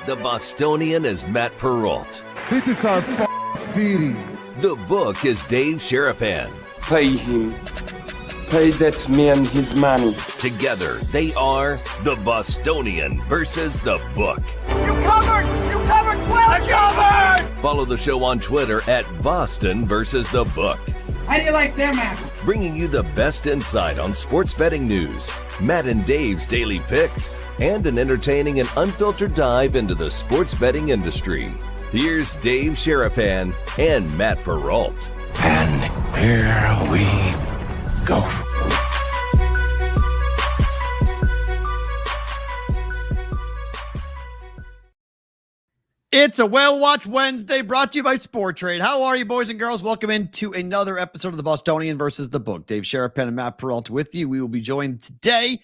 The Bostonian is Matt Perrault. This is our city. The Book is Dave Sherapan. Pay him. Pay that man his money. Together, they are The Bostonian versus The Book. You covered! You covered 12! I covered! Follow the show on Twitter at Boston versus The Book. How do you like them apples? Bringing you the best insight on sports betting news, Matt and Dave's daily picks, and an entertaining and unfiltered dive into the sports betting industry. Here's Dave Sherapan and Matt Perrault. And here we go. It's a Whale Watch Wednesday brought to you by SportTrade. How are you, boys and girls? Welcome into another episode of the Bostonian versus the Book. Dave Sherapan and Matt Perrault with you. We will be joined today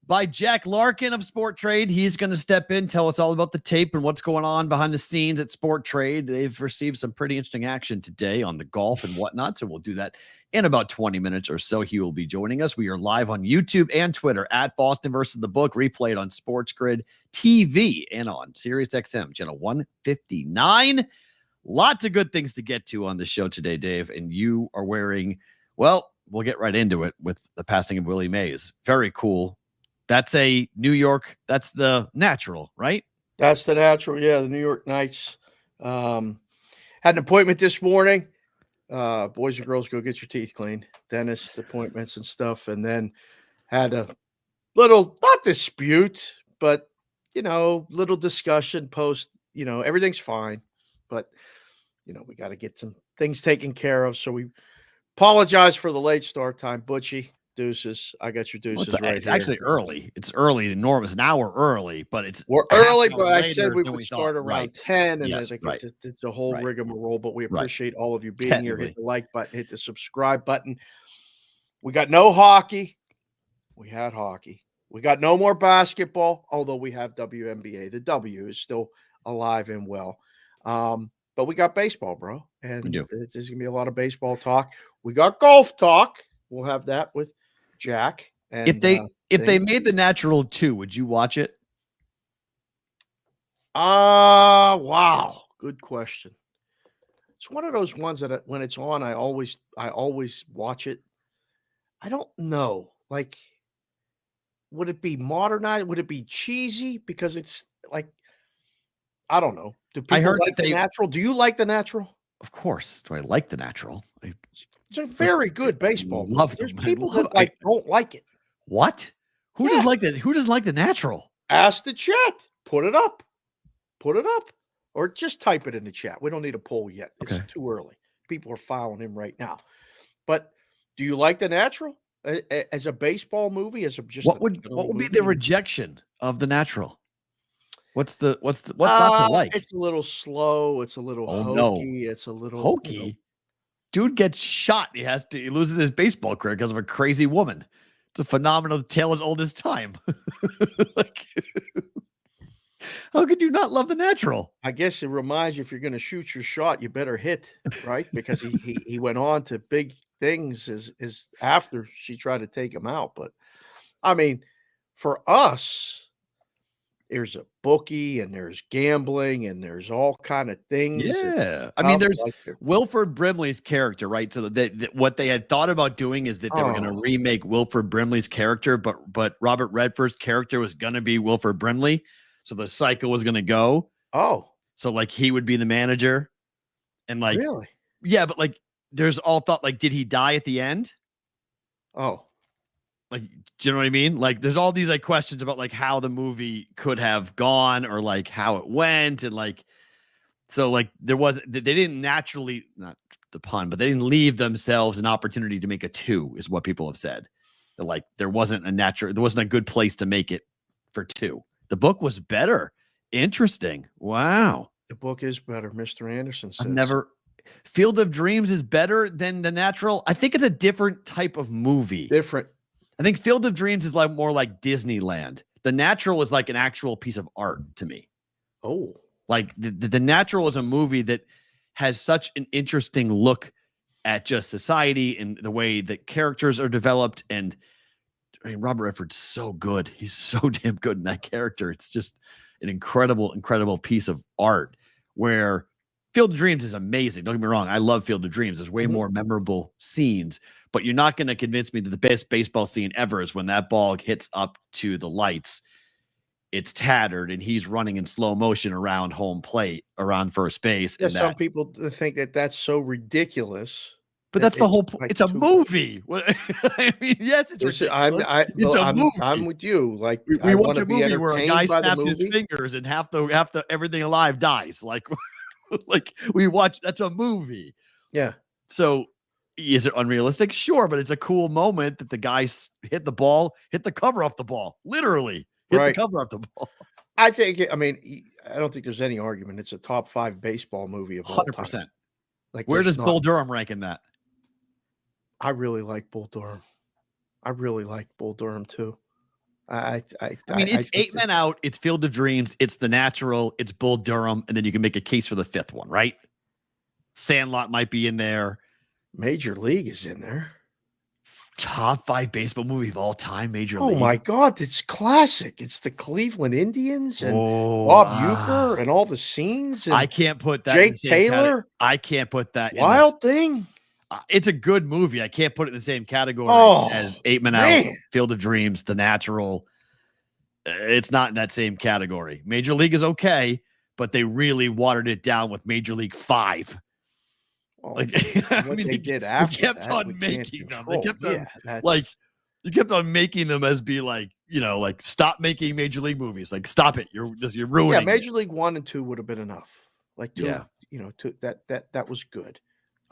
by Jack Larkin of SportTrade. He's going to step in, tell us all about the tape and what's going on behind the scenes at SportTrade. They've received some pretty interesting action today on the golf and whatnot, so we'll do that in about 20 minutes or so. He will be joining us. We are live on YouTube and Twitter at Boston versus the Book, replayed on SportsGrid TV and on SiriusXM channel 159. Lots of good things to get to on the show today, Dave. And you are wearing, well, we'll get right into it with the passing of Willie Mays. Very cool. That's a New York. That's the Natural, right? That's the Natural. Yeah, the New York Knights. Had an appointment this morning. Boys and girls, go get your teeth cleaned. Dentist appointments and stuff. And then had a little, not dispute, but, little discussion post. Everything's fine. But, we got to get some things taken care of. So we apologize for the late start time. Butchie. Deuces. I got your deuces right It's actually early. It's early. Enormous. An hour early, but we're early. But I said we would start around 10, and yes, I think it's a whole rigmarole. But we appreciate all of you being here. Hit the like button. Hit the subscribe button. We got no hockey. We had hockey. We got no more basketball. Although we have WNBA. The W is still alive and well. But we got baseball, bro. And there's gonna be a lot of baseball talk. We got golf talk. We'll have that with Jack. And if they made the Natural 2, would you watch it? Wow. Good question. It's one of those ones that when it's on, I always watch it. I don't know. Like, would it be modernized? Would it be cheesy? Because it's like, I don't know. Do people like the Natural? Do you like the Natural? Of course. Do I like the Natural? It's a very good baseball. There's people that don't like it. What? Who doesn't like that? Who doesn't like the Natural? Ask the chat. Put it up. Or just type it in the chat. We don't need a poll yet. It's too early. People are following him right now. But do you like the Natural as a baseball movie? What would be the rejection of the Natural? What's not to like? It's a little slow. It's a little hokey. No. It's a little hokey. Dude gets shot. He loses his baseball career because of a crazy woman. It's a phenomenal tale as old as time. How could you not love the Natural? I guess it reminds you, if you're going to shoot your shot, you better hit, right? Because he went on to big things as after she tried to take him out. But I mean, for us, there's a bookie and there's gambling and there's all kind of things. Yeah. I mean, there's Wilford Brimley's character, right? So what they had thought about doing is that they were going to remake Wilford Brimley's character, but Robert Redford's character was going to be Wilford Brimley. So the cycle was going to go. Oh. So he would be the manager and really? Yeah, but there's all thought, did he die at the end? Oh. Do you know what I mean? There's all these questions about how the movie could have gone or how it went. And they didn't naturally, not the pun, but they didn't leave themselves an opportunity to make a 2 is what people have said. There wasn't a good place to make it for 2. The book was better. Interesting. Wow. The book is better. Mr. Anderson says. Field of Dreams is better than The Natural. I think it's a different type of movie. Different. I think Field of Dreams is more like Disneyland. The Natural is an actual piece of art to me. Oh. The Natural is a movie that has such an interesting look at just society and the way that characters are developed. And I mean, Robert Redford's so good. He's so damn good in that character. It's just, an incredible piece of art where Field of Dreams is amazing. Don't get me wrong. I love Field of Dreams. There's way more memorable scenes, but you're not going to convince me that the best baseball scene ever is when that ball hits up to the lights. It's tattered and he's running in slow motion around home plate, around first base. Yeah, some people think that that's so ridiculous. But that's the whole point. Like it's a movie. I mean, yes, it's ridiculous. It's a movie. I'm with you. Like we watch a movie where a guy snaps his fingers and half the everything alive dies. Like, like we watch. That's a movie. Yeah. So is it unrealistic? Sure, but it's a cool moment that the guy hit the ball, hit the cover off the ball, literally hit the cover off the ball. I think. I mean, I don't think there's any argument. It's a top 5 baseball movie of all time. 100%. Like, where does Bull Durham rank in that? I really like Bull Durham. I really like Bull Durham too. I mean, it's 8 Men Out, it's Field of Dreams, it's The Natural, it's Bull Durham, and then you can make a case for the 5th one, right? Sandlot might be in there. Major League is in there. Top 5 baseball movie of all time, Major League. Oh my God, it's classic. It's the Cleveland Indians and Bob Uecker and all the scenes. And I can't put that. Jake Taylor. I can't put that. Wild Thing. It's a good movie. I can't put it in the same category as 8 Men Out, Field of Dreams, The Natural. It's not in that same category. Major League is okay, but they really watered it down with Major League 5. Like, I mean, they did after they kept on making them. They kept on you kept on making them as be like, like stop making Major League movies. Like, stop it. You're ruining. Yeah, Major League 1 and 2 would have been enough. Like, two, that was good.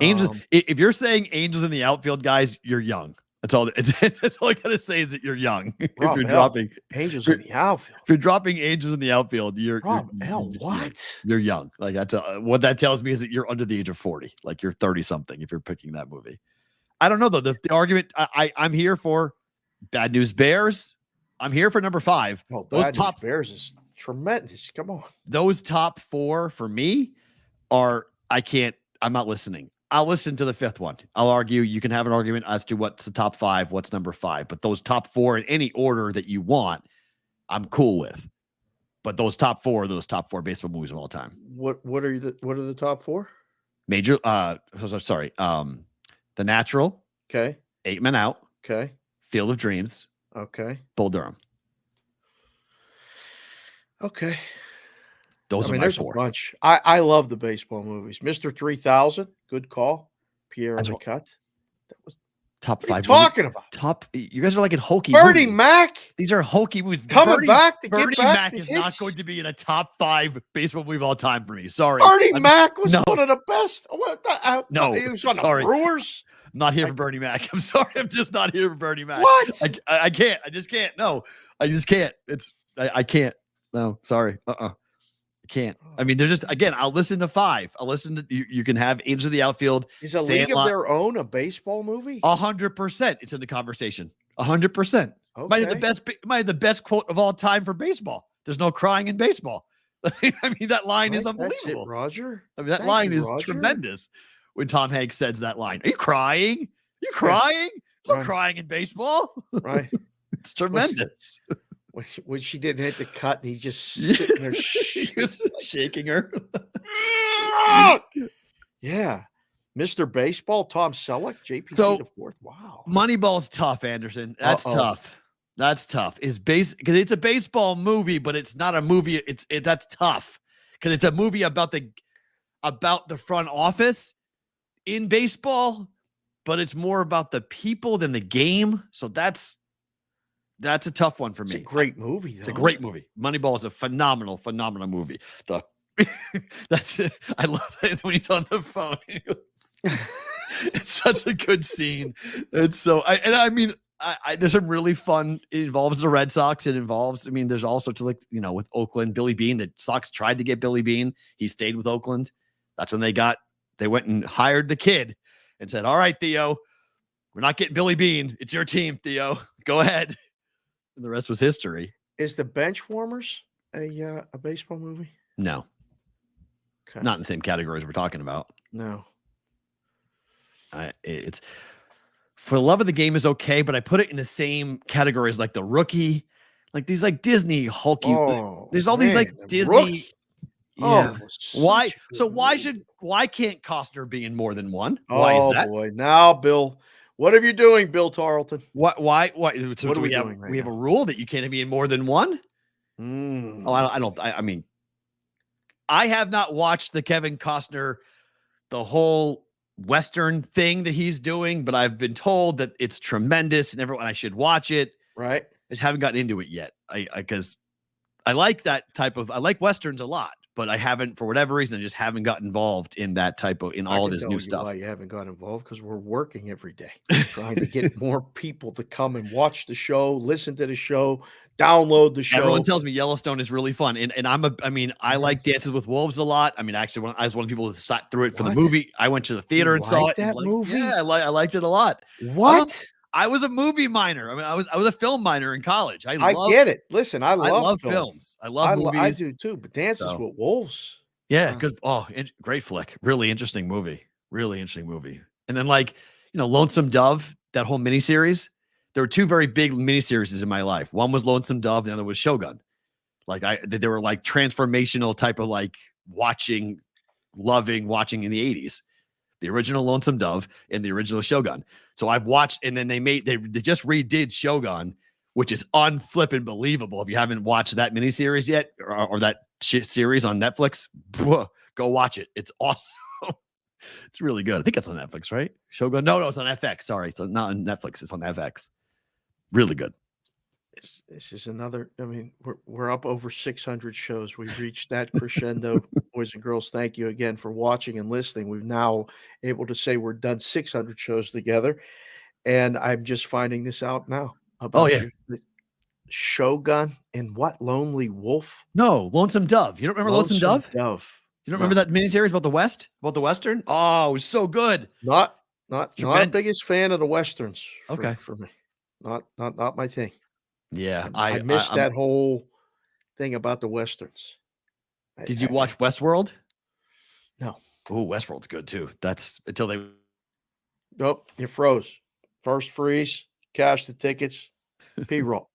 Angels. If you're saying Angels in the outfield, guys, you're young. That's all. That's all I gotta say is that you're young. If you're dropping Angels in the outfield, if you're dropping Angels in the outfield, you're young. Like, that's what that tells me is that you're under the age of 40. Like, you're 30 something. If you're picking that movie, I don't know though. The argument I'm here for. Bad News Bears. I'm here for number 5. Oh, those top Bears is tremendous. Come on. Those top 4 for me are I'm not listening. I'll listen to the 5th one. I'll argue. You can have an argument as to what's the top 5, what's number 5. But those top 4 in any order that you want, I'm cool with. But those top 4 are those top 4 baseball movies of all time. What are the top 4? Major. Sorry. The Natural. Okay. 8 Men Out. Okay. Field of Dreams. Okay. Bull Durham. Okay. Those are my 4. A bunch. I love the baseball movies. Mr. 3000, good call. Pierre and the Cut. That was top 5. What are you talking about? You guys are like in hokey. Bernie movies. Mac. These are hokey movies. Bernie Mac is not going to be in a top 5 baseball movie of all time for me. Sorry. Bernie Mac was one of the best. No, he was on the Brewers. I'm not here for Bernie Mac. I'm sorry. I'm just not here for Bernie Mac. What? I can't. I just can't. No, I just can't. I can't. No, sorry. I can't. I mean, they're just, again, I'll listen to 5. I'll listen to you can have Angels of the Outfield. Is A League of Their Own a baseball movie? 100%. It's in the conversation. 100%. Okay. Might have the best quote of all time for baseball. There's no crying in baseball. I mean, that line is unbelievable. That's it, Roger. I mean, that line is tremendous. When Tom Hanks says that line, are you crying? You crying? There's no crying in baseball. Right. It's tremendous. When she didn't hit the cut, and he's just sitting there shaking her. Yeah. Mr. Baseball, Tom Selleck, JPC the 4th. Wow. Moneyball's tough, Anderson. That's tough. That's tough. Because it's a baseball movie, but it's not a movie. That's tough. Because it's a movie about the front office in baseball, but it's more about the people than the game. So that's a tough one for me. It's a great movie, though. It's a great movie. Moneyball is a phenomenal movie. That's it. I love it when he's on the phone. It's such a good scene. It's so there's some really fun. It involves the Red Sox. It involves, there's all sorts of with Oakland, Billy Beane. The Sox tried to get Billy Beane. He stayed with Oakland. That's when they went and hired the kid and said, all right, Theo, we're not getting Billy Beane. It's your team, Theo. Go ahead. And the rest was history. Is the Benchwarmers a baseball movie? No. Okay. Not in the same categories we're talking about. No. It's For the Love of the Game is okay, but I put it in the same category as like The Rookie, Like these like Disney hulky. Oh, There's all these like man, Disney. Rookie. Yeah. Oh, Why? such a good So movie. why can't Costner be in more than one? Why is Oh that? boy. Now, Bill, what are you doing, Bill Tarleton? Why? So What do are we we have doing right a rule that you can't be in more than one? Oh, I don't. I mean, I have not watched the Kevin Costner, the whole Western thing that he's doing, but I've been told that it's tremendous and everyone I should watch it. Right. I just haven't gotten into it yet. Because I like that type of, I like Westerns a lot, but I haven't, for whatever reason, I just haven't got involved in that type of, in all of this new stuff. Why you haven't got involved? Because we're working every day, trying to get more people to come and watch the show, listen to the show, download the show. Everyone tells me Yellowstone is really fun. And I like Dances with Wolves a lot. I mean, actually, I was one of the people that sat through it for the movie. I went to the theater and saw it. That movie? Yeah, I liked it a lot. What? I was a movie minor. I mean, I was a film minor in college. I get it. Listen, I love films. I love movies. I do too. But Dances with Wolves. Yeah, good. Oh, great flick. Really interesting movie. And then Lonesome Dove, that whole miniseries. There were two very big miniseries in my life. One was Lonesome Dove, the other was Shogun. They were like transformational type of like watching in the 80s. The original Lonesome Dove and the original Shogun. So I've watched, and then they just redid Shogun, which is unflippin' believable. If you haven't watched that miniseries yet, or that shit series on Netflix, go watch it. It's awesome. It's really good. I think it's on Netflix, right? Shogun? No, it's on FX. Sorry, it's not on Netflix. It's on FX. Really good. This is another. I mean, we're up over 600 shows. We've reached that crescendo, boys and girls. Thank you again for watching and listening. We've now able to say we're done 600 shows together, and I'm just finding this out now about Shogun and what Lonely Wolf? No, Lonesome Dove. You don't remember Lonesome Dove? You don't remember that miniseries about the Western? Oh, it was so good. Not the biggest fan of the Westerns. For me, not my thing. Yeah, I missed that whole thing about the Westerns. Did you watch Westworld? No. Oh, Westworld's good too. That's until they. Nope, you froze. First freeze, cash the tickets, P-roll.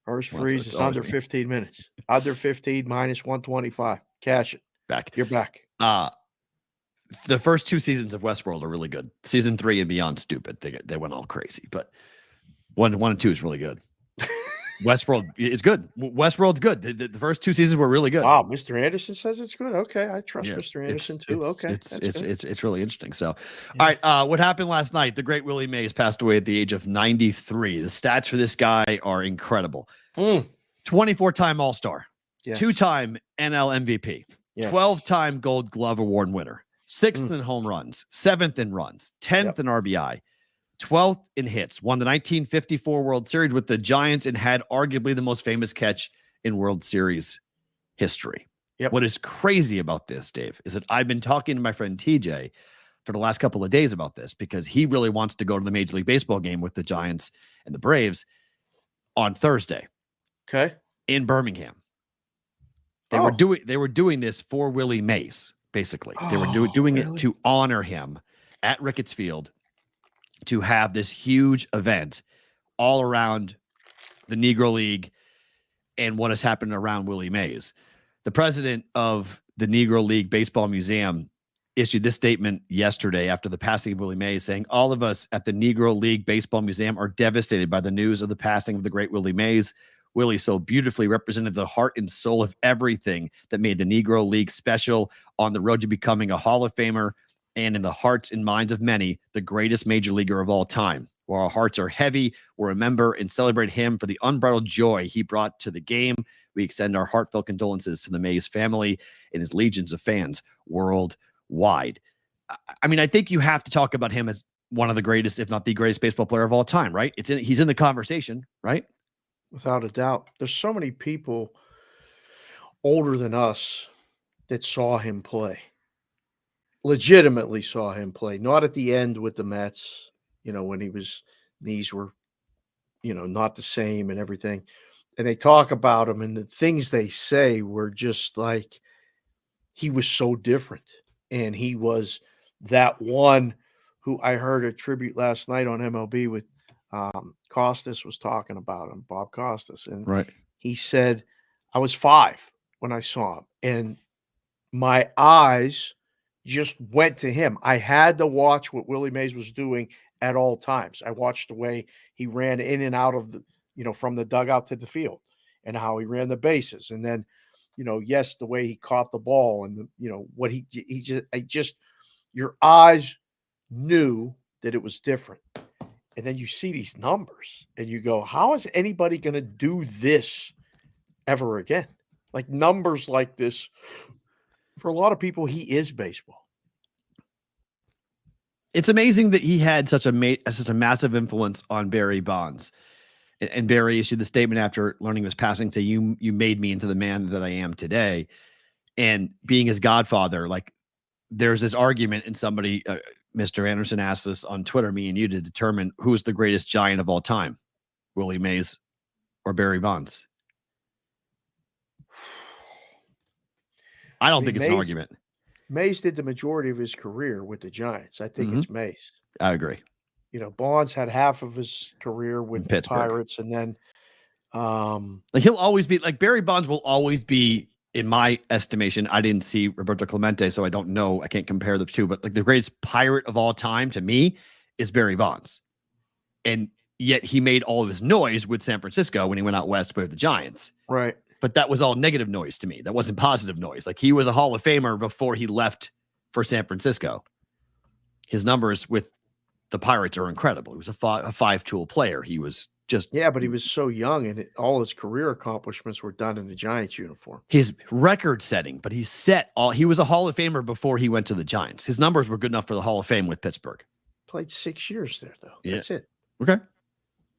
First freeze is under 15 minutes. Under 15 minus 125. Cash it. Back. You're back. The first two seasons of Westworld are really good. Season 3 and beyond, stupid. They went all crazy, but one and 2 is really good. Westworld is good. Westworld's good. The first two seasons were really good. Wow, Mr. Anderson says it's good. Okay, I trust Mr. Anderson too. It's really interesting. So, all right, what happened last night? The great Willie Mays passed away at the age of 93. The stats for this guy are incredible. 24-time All-Star, 2-time NL MVP, 12-time Gold Glove Award winner, 6th in home runs, 7th in runs, 10th in RBI. 12th in hits, won the 1954 World Series with the Giants, and had arguably the most famous catch in World Series history. What is crazy about this, Dave, is that I've been talking to my friend TJ for the last couple of days about this, because he really wants to go to the Major League Baseball game with the Giants and the Braves on Thursday. Okay. In Birmingham. They were doing this for Willie Mays, basically. They were doing it to honor him at Ricketts Field, to have this huge event all around the Negro League and what has happened around Willie Mays. The president of the Negro League Baseball Museum issued this statement yesterday after the passing of Willie Mays, saying, "All of us at the Negro League Baseball Museum are devastated by the news of the passing of the great Willie Mays. Willie so beautifully represented the heart and soul of everything that made the Negro League special, on the road to becoming a Hall of Famer, and in the hearts and minds of many, the greatest major leaguer of all time. While our hearts are heavy, we'll remember and celebrate him for the unbridled joy he brought to the game. We extend our heartfelt condolences to the Mays family and his legions of fans worldwide." I mean, I think you have to talk about him as one of the greatest, if not the greatest baseball player of all time, right? He's in the conversation, right? Without a doubt. There's so many people older than us that saw him play. Legitimately saw him play, not at the end with the Mets, when his knees were, not the same and everything. And they talk about him, and the things they say were just like, he was so different. And he was that one who I heard a tribute last night on MLB with Costas was talking about him, Bob Costas. And He said, I was 5 when I saw him, and my eyes just went to him. I had to watch what Willie Mays was doing at all times. I watched the way he ran in and out of the, from the dugout to the field, and how he ran the bases. And then, yes, the way he caught the ball, and what he just your eyes knew that it was different. And then you see these numbers and you go, how is anybody going to do this ever again? Like numbers like this, for a lot of people, he is baseball. It's amazing that he had such a massive influence on Barry Bonds. And Barry issued the statement after learning his passing, say, you made me into the man that I am today. And being his godfather, like there's this argument, and somebody, Mr. Anderson asked us on Twitter, me and you, to determine who's the greatest Giant of all time, Willie Mays or Barry Bonds. I don't think it's an argument. Mays did the majority of his career with the Giants. I think it's Mays. I agree. Bonds had half of his career with the Pirates, and then like he'll always be like Barry Bonds will always be, in my estimation. I didn't see Roberto Clemente, so I don't know. I can't compare the two, but like the greatest Pirate of all time to me is Barry Bonds. And yet he made all of his noise with San Francisco when he went out west to play with the Giants. Right. But that was all negative noise to me. That wasn't positive noise. Like he was a Hall of Famer before he left for San Francisco. His numbers with the Pirates are incredible. He was a five-tool player. He was just... Yeah, but he was so young, and all his career accomplishments were done in the Giants uniform. His record-setting, but he was a Hall of Famer before he went to the Giants. His numbers were good enough for the Hall of Fame with Pittsburgh. Played 6 years there, though. Yeah. That's it. Okay.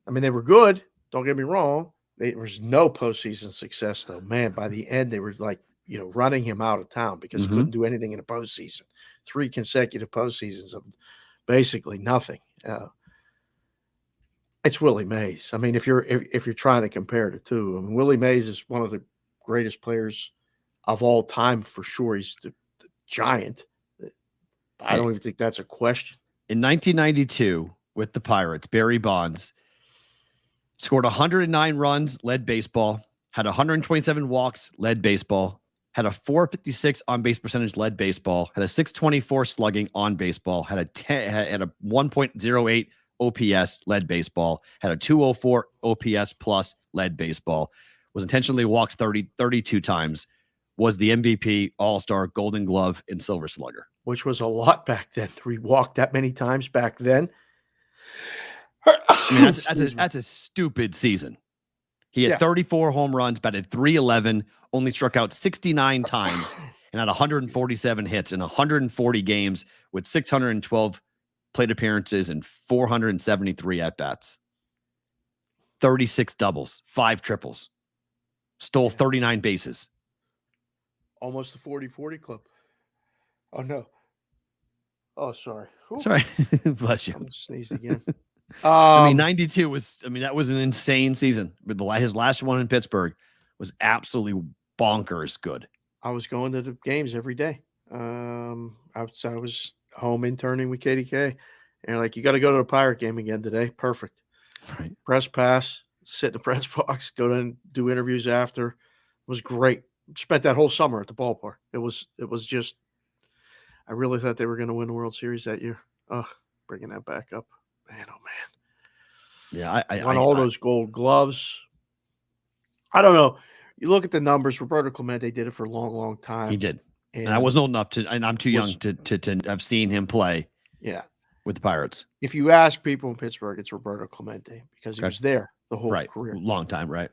I mean, they were good. Don't get me wrong. There was no postseason success, though. Man, by the end, they were like, running him out of town because he couldn't do anything in a postseason. 3 consecutive postseasons of basically nothing. It's Willie Mays. I mean, if you're trying to compare the two, I mean, Willie Mays is one of the greatest players of all time for sure. He's the Giant. I don't even think that's a question. In 1992, with the Pirates, Barry Bonds scored 109 runs, led baseball, had 127 walks, led baseball, had a 456 on-base percentage, led baseball, had a 624 slugging on baseball, had a 1.08 OPS, led baseball, had a 204 OPS plus, led baseball, was intentionally walked 32 times, was the MVP, All-Star, Golden Glove, and Silver Slugger. Which was a lot back then. We walked that many times back then. I mean, that's a stupid season. He had 34 home runs, batted .311, only struck out 69 times, and had 147 hits in 140 games with 612 plate appearances and 473 at-bats. 36 doubles, 5 triples. Stole 39 bases. Almost a 40-40 club. Oh, no. Oh, sorry. Ooh. Sorry. Bless you. I sneezed again. I mean, 92 was, that was an insane season. But his last one in Pittsburgh was absolutely bonkers good. I was going to the games every day. I was home interning with KDK. And like, you got to go to a Pirate game again today. Perfect. Right. Press pass, sit in the press box, go to and do interviews after. It was great. Spent that whole summer at the ballpark. It was just, I really thought they were going to win the World Series that year. Bringing that back up. Man, oh man. Yeah, I won all those Gold Gloves. I don't know. You look at the numbers. Roberto Clemente did it for a long, long time. He did. And I wasn't old enough to, and I'm too young to have seen him play. Yeah. With the Pirates. If you ask people in Pittsburgh, it's Roberto Clemente because he was there the whole career. Long time, right?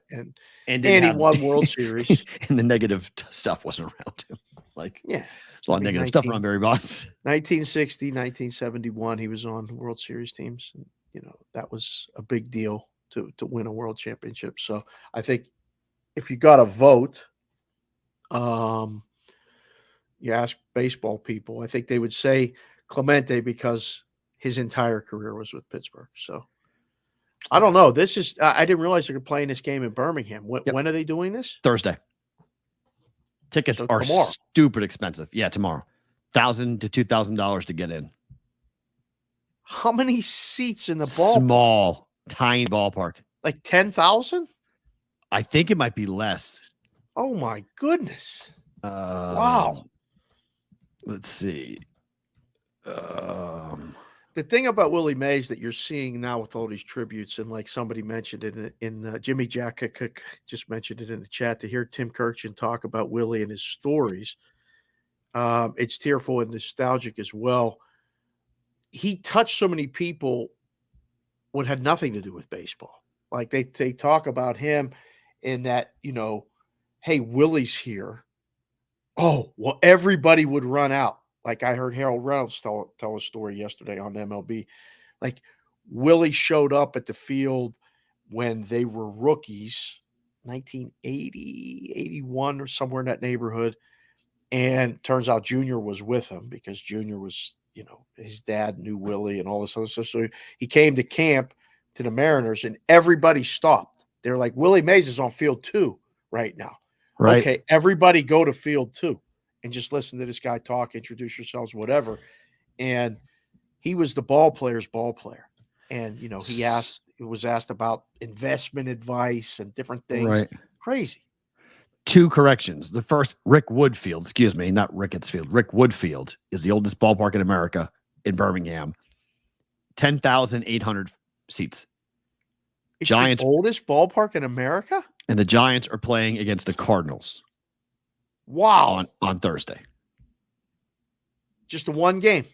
And he won World Series. And the negative stuff wasn't around him. Like, yeah. There's a lot of negative stuff around Barry Bonds. 1960, 1971, he was on World Series teams. And, that was a big deal to win a world championship. So I think if you got a vote, you ask baseball people, I think they would say Clemente because his entire career was with Pittsburgh. So I don't know. This is, I didn't realize they were playing this game in Birmingham. When are they doing this? Thursday. Tickets are stupid expensive. Yeah, tomorrow. $1,000 to $2,000 to get in. How many seats in the ballpark? Small, tiny ballpark. Like 10,000? I think it might be less. Oh my goodness. Wow. Wow. Let's see. The thing about Willie Mays that you're seeing now with all these tributes, and like somebody mentioned it in Jimmy Jack just mentioned it in the chat, to hear Tim Kirchin talk about Willie and his stories, it's tearful and nostalgic as well. He touched so many people what had nothing to do with baseball. Like they talk about him in that, hey, Willie's here. Oh, well, everybody would run out. Like I heard Harold Reynolds tell a story yesterday on MLB. Like Willie showed up at the field when they were rookies, 1980, 81 or somewhere in that neighborhood. And turns out Junior was with him because Junior was, his dad knew Willie and all this other stuff. So he came to camp to the Mariners and everybody stopped. They're like, Willie Mays is on field 2 right now. Right. Okay, everybody go to field 2 and just listen to this guy talk, introduce yourselves, whatever. And he was the ball player's ball player. And, he was asked about investment advice and different things. Right. Crazy. 2 corrections. The first, Rick Woodfield, excuse me, not Ricketts Field. Rick Woodfield is the oldest ballpark in America in Birmingham. 10,800 seats. It's Giants, the oldest ballpark in America? and the Giants are playing against the Cardinals. Wow. On Thursday. Just a one game.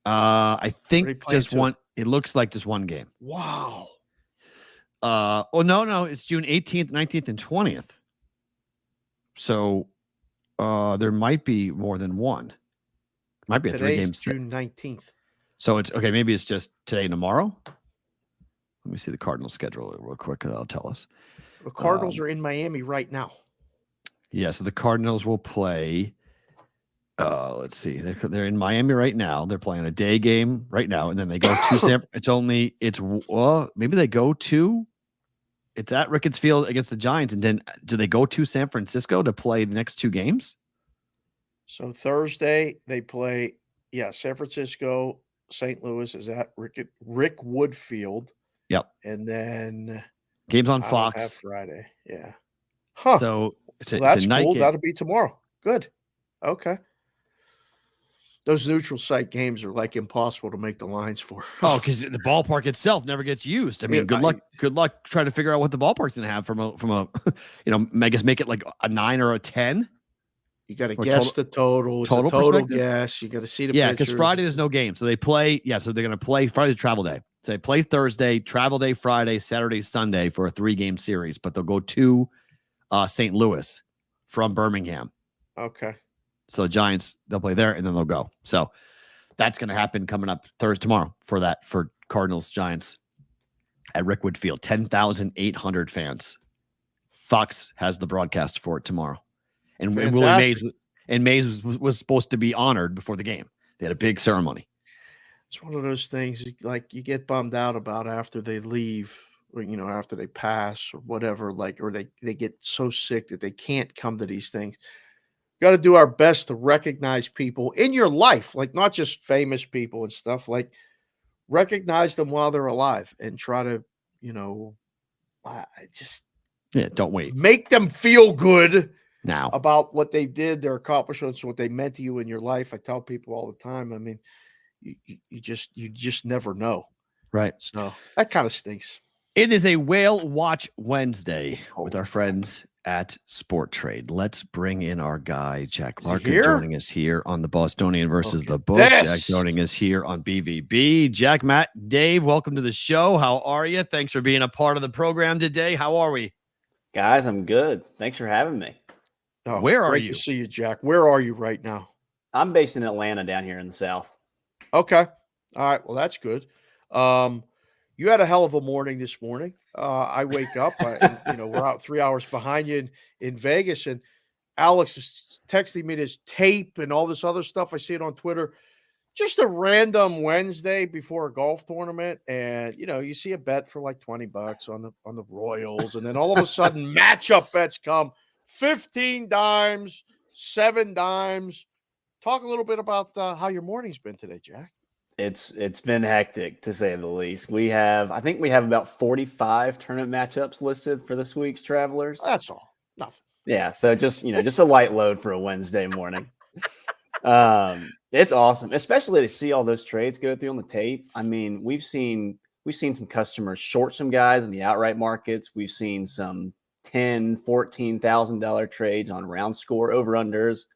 I think just 2? one. It looks like just one game. Wow. No, it's June 18th, 19th, and 20th. So there might be more than one. Might be a 3-game set. June 19th. So it's okay. Maybe it's just today and tomorrow. Let me see the Cardinals schedule real quick. That'll tell us. The Cardinals are in Miami right now. Yeah, so the Cardinals will play. Let's see. They're in Miami right now. They're playing a day game right now, and then they go to maybe they go to. It's at Ricketts Field against the Giants, and then do they go to San Francisco to play the next 2 games? So Thursday they play, San Francisco. St. Louis is at Rick Woodfield. Yep. And then games on Fox Friday. Yeah. Huh. So it's a night cool. game. That'll be tomorrow. Good. Okay. Those neutral site games are like impossible to make the lines for. Oh, because the ballpark itself never gets used. I mean, good luck trying to figure out what the ballpark's gonna have from a I guess make it like a 9 or a 10. You got to guess the total. It's a total guess. You got to see the pictures. Because Friday there's no game. So they play, so they're going to play Friday's travel day. So they play Thursday, travel day Friday, Saturday, Sunday for a 3-game series. But they'll go to St. Louis from Birmingham. Okay. So the Giants, they'll play there, and then they'll go. So that's going to happen coming up tomorrow for Cardinals, Giants at Rickwood Field. 10,800 fans. Fox has the broadcast for it tomorrow. And Willie Mays was supposed to be honored before the game. They had a big ceremony. It's one of those things like you get bummed out about after they leave, or after they pass or whatever, or they get so sick that they can't come to these things. Got to do our best to recognize people in your life, like not just famous people and stuff, like recognize them while they're alive and try to, don't wait. Make them feel good now about what they did, their accomplishments, what they meant to you in your life. I tell people all the time. I mean, you just never know. Right. So that kind of stinks. It is a Whale Watch Wednesday with our friends at SportTrade. Let's bring in our guy, Jack Larkin, joining us here on the Bostonian versus the Book. Jack joining us here on BVB. Jack, Matt, Dave, welcome to the show. How are you? Thanks for being a part of the program today. How are we? Guys, I'm good. Thanks for having me. Oh, where are you? Great to see you, Jack. Where are you right now? I'm based in Atlanta down here in the South. Okay. All right. Well, that's good. You had a hell of a morning this morning. I wake up, we're out 3 hours behind you in Vegas, and Alex is texting me this tape and all this other stuff. I see it on Twitter. Just a random Wednesday before a golf tournament, and you see a bet for like $20 on the Royals, and then all of a sudden matchup bets come. 15 dimes, 7 dimes. Talk a little bit about how your morning's been today, Jack. It's been hectic to say the least. I think we have about 45 tournament matchups listed for this week's Travelers. That's all. Nothing. Yeah, so just a light load for a Wednesday morning. It's awesome, especially to see all those trades go through on the tape. I mean, we've seen some customers short some guys in the outright markets. We've seen some $10,000-$14,000 trades on round score over unders.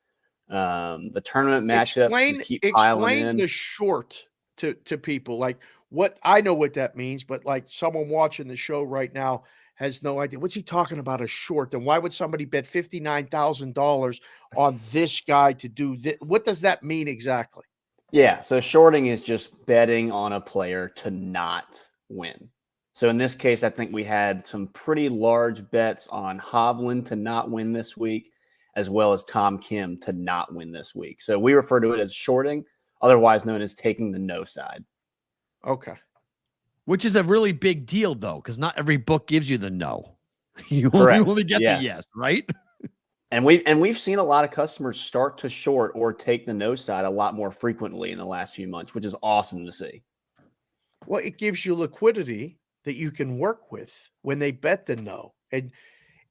The tournament matchups just keep piling in. Explain the short to people. Like, what I know what that means, but like someone watching the show right now has no idea. What's he talking about, a short? And why would somebody bet $59,000 on this guy to do this? What does that mean exactly? Yeah, so shorting is just betting on a player to not win. So in this case, I think we had some pretty large bets on Hovland to not win this week, as well as Tom Kim to not win this week. So we refer to it as shorting, otherwise known as taking the no side. Okay. Which is a really big deal, though, because not every book gives you the no. You Correct. only get Yes. the yes, right? And we've seen a lot of customers start to short or take the no side a lot more frequently in the last few months, which is awesome to see. Well, it gives you liquidity that you can work with when they bet the no. And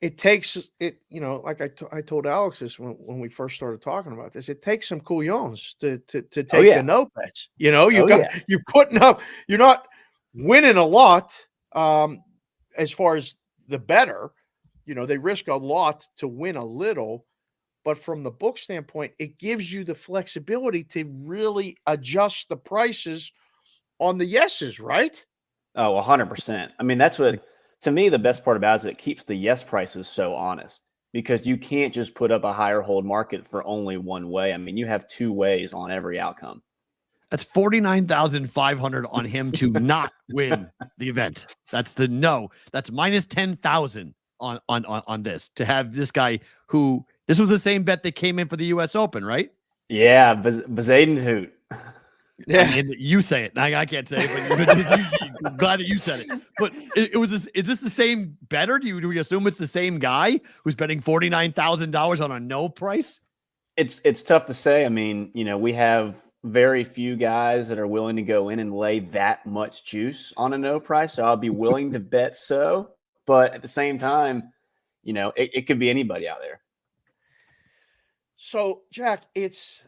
it takes it, like I told Alex this when we first started talking about this, it takes some couillons to take the no bets. You're putting up, you're not winning a lot as far as the better. They risk a lot to win a little, but from the book standpoint, it gives you the flexibility to really adjust the prices on the yeses, right? Oh, 100%. I mean, that's what, to me, the best part about it is it keeps the yes prices so honest, because you can't just put up a higher hold market for only one way. I mean, you have two ways on every outcome. That's 49,500 on him to not win the event. That's the no. That's minus 10,000 on this, to have this guy who, this was the same bet that came in for the US Open, right? Yeah, Bezadenhout. Yeah, I mean, you say it. I can't say it, but glad that you said it. But it was this. Is this the same better? Do we assume it's the same guy who's betting $49,000 on a no price? It's tough to say. I mean, we have very few guys that are willing to go in and lay that much juice on a no price. So I'll be willing to bet so. But at the same time, it could be anybody out there. So, Jack, it's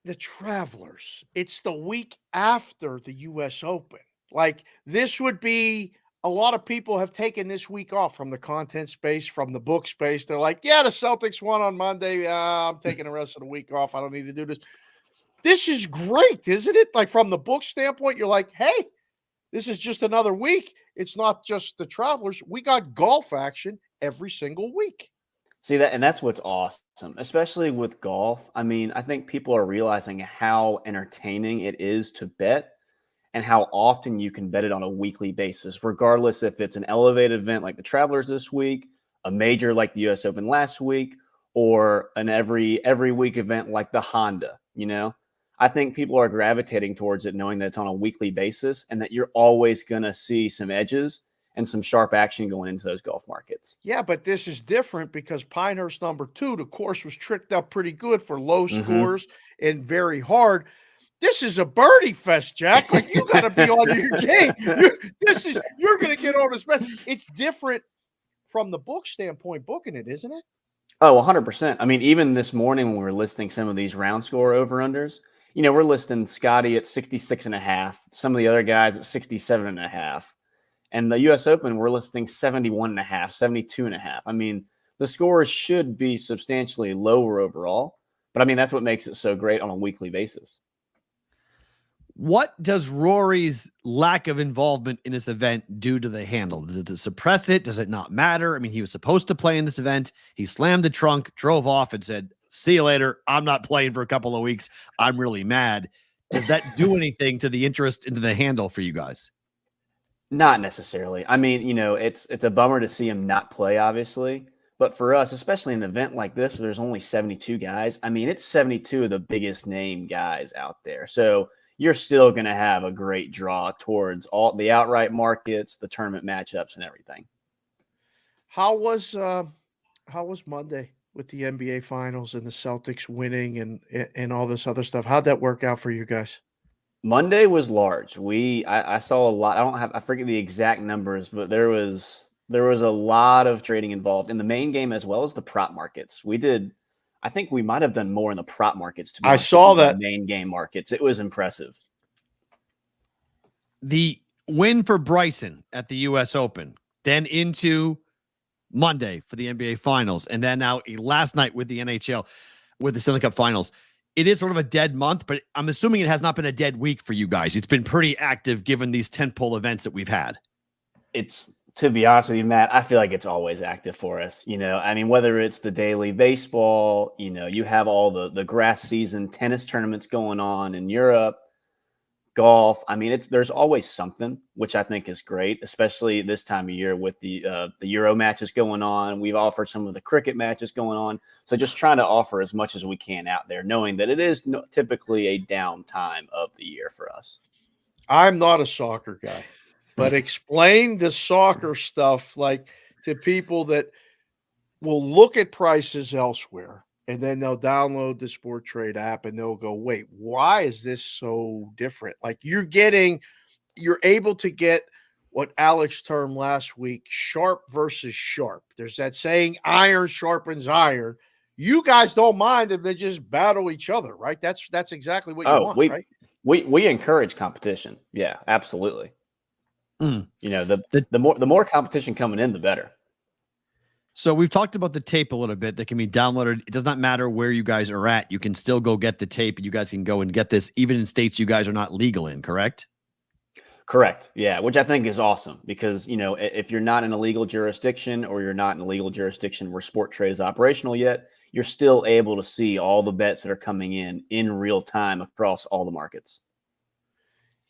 the Travelers. It's the week after the U.S. Open. Like, this would be, a lot of people have taken this week off from the content space, from the book space. They're like, yeah, the Celtics won on Monday. I'm taking the rest of the week off. I don't need to do this. This is great, isn't it? Like, from the book standpoint, you're like, hey, this is just another week. It's not just the Travelers. We got golf action every single week. See that, and that's what's awesome, especially with golf. I mean, I think people are realizing how entertaining it is to bet and how often you can bet it on a weekly basis, regardless if it's an elevated event like the Travelers this week, a major like the US Open last week, or an every week event like the Honda. I think people are gravitating towards it, knowing that it's on a weekly basis and that you're always going to see some edges and some sharp action going into those golf markets. Yeah, but this is different because Pinehurst -- the course was tricked up pretty good for low scores and very hard. This is a birdie fest, Jack. Like, you got to be on your game. You're going to get on this best. It's different from the book standpoint, booking it, isn't it? Oh, 100%. I mean, even this morning when we were listing some of these round score over-unders, we're listing Scotty at 66.5, some of the other guys at 67.5. And the U.S. Open, we're listing 71.5, 72.5. I mean, the scores should be substantially lower overall, but I mean, that's what makes it so great on a weekly basis. What does Rory's lack of involvement in this event do to the handle? Does it suppress it? Does it not matter? I mean, he was supposed to play in this event. He slammed the trunk, drove off, and said, see you later. I'm not playing for a couple of weeks. I'm really mad. Does that do anything to the interest into the handle for you guys? Not necessarily. I mean, it's a bummer to see him not play, obviously. But for us, especially in an event like this, where there's only 72 guys, I mean, it's 72 of the biggest name guys out there. So you're still going to have a great draw towards all the outright markets, the tournament matchups, and everything. How was Monday with the NBA Finals and the Celtics winning and all this other stuff? How'd that work out for you guys? Monday was large. I saw a lot. I forget the exact numbers, but there was a lot of trading involved in the main game as well as the prop markets. I think we might have done more in the prop markets to be I honest saw with you, that. than the main game markets. It was impressive. The win for Bryson at the U.S. Open, then into Monday for the NBA Finals, and then now last night with the NHL with the Stanley Cup Finals. It is sort of a dead month, but I'm assuming it has not been a dead week for you guys. It's been pretty active given these tentpole events that we've had. It's, to be honest with you, Matt, I feel like it's always active for us. I mean, whether it's the daily baseball, you have all the grass season tennis tournaments going on in Europe, golf. I mean, there's always something, which I think is great, especially this time of year with the Euro matches going on. We've offered some of the cricket matches going on. So just trying to offer as much as we can out there, knowing that it is typically a down time of the year for us. I'm not a soccer guy, but explain the soccer stuff like to people that will look at prices elsewhere. And then they'll download the SportTrade app and they'll go, wait, why is this so different? Like you're able to get what Alex termed last week, sharp versus sharp. There's that saying, iron sharpens iron. You guys don't mind if they just battle each other, right? That's exactly what you want, right? We encourage competition. Yeah, absolutely. The more competition coming in, the better. So we've talked about the tape a little bit that can be downloaded. It does not matter where you guys are at. You can still go get the tape. You guys can go and get this even in states you guys are not legal in, correct? Correct. Yeah, which I think is awesome because, if you're not in a legal jurisdiction or you're not in a legal jurisdiction where SportTrade is operational yet, you're still able to see all the bets that are coming in real time across all the markets.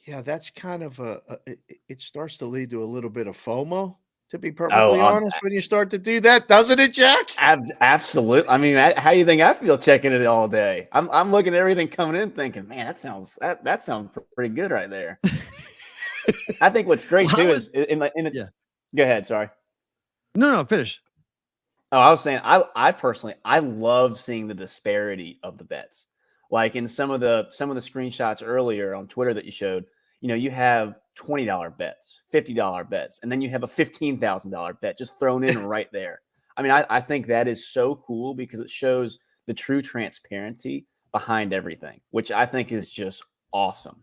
Yeah, that's kind of it starts to lead to a little bit of FOMO. To be perfectly honest, when you start to do that, doesn't it, Jack? Absolutely. I mean, how do you think I feel checking it all day? I'm looking at everything coming in, thinking, man, that sounds pretty good right there. I think what's great too is yeah. Go ahead. Sorry. No, finish. Oh, I was saying, I personally love seeing the disparity of the bets. Like in some of the screenshots earlier on Twitter that you showed, you have $20 bets, $50 bets, and then you have a $15,000 bet just thrown in right there. I mean, I think that is so cool because it shows the true transparency behind everything, which I think is just awesome.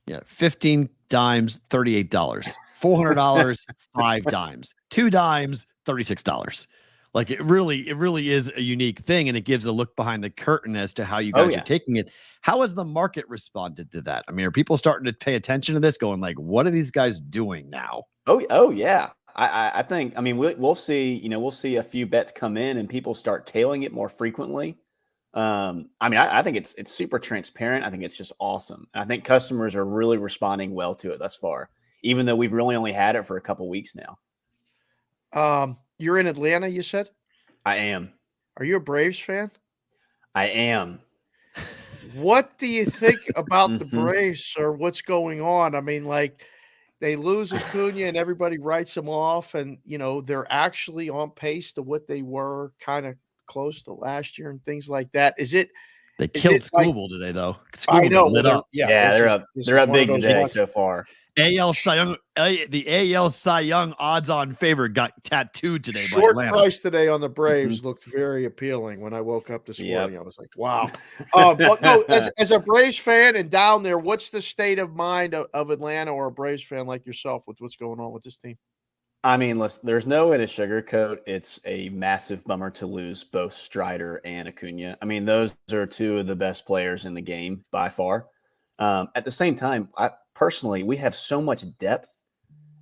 Yeah, 15 dimes, $38, $400, 5 dimes, 2 dimes, $36. Like it really is a unique thing, and it gives a look behind the curtain as to how you guys are taking it. How has the market responded to that? I mean, are people starting to pay attention to this, going like, what are these guys doing now? Oh yeah. I think, I mean, we'll see, we'll see a few bets come in and people start tailing it more frequently. I mean, I think it's super transparent. I think it's just awesome. I think customers are really responding well to it thus far, even though we've really only had it for a couple weeks now. You're in Atlanta, you said? I am. Are you a Braves fan? I am. What do you think about the Braves or what's going on? I mean, like they lose Acuna and everybody writes them off, and they're actually on pace to what they were kind of close to last year and things like that. They killed Skubal today, though. I know. Lit up. They're up big today so far. The AL Cy Young odds-on favorite got tattooed today. Short by Atlanta. price today on the Braves looked very appealing when I woke up this morning. I was like, wow. But no, as a Braves fan and down there, what's the state of mind of Atlanta or a Braves fan like yourself with what's going on with this team? I mean, listen, there's no way to sugarcoat. It's a massive bummer to lose both Strider and Acuna. I mean, those are two of the best players in the game by far. At the same time, personally, we have so much depth,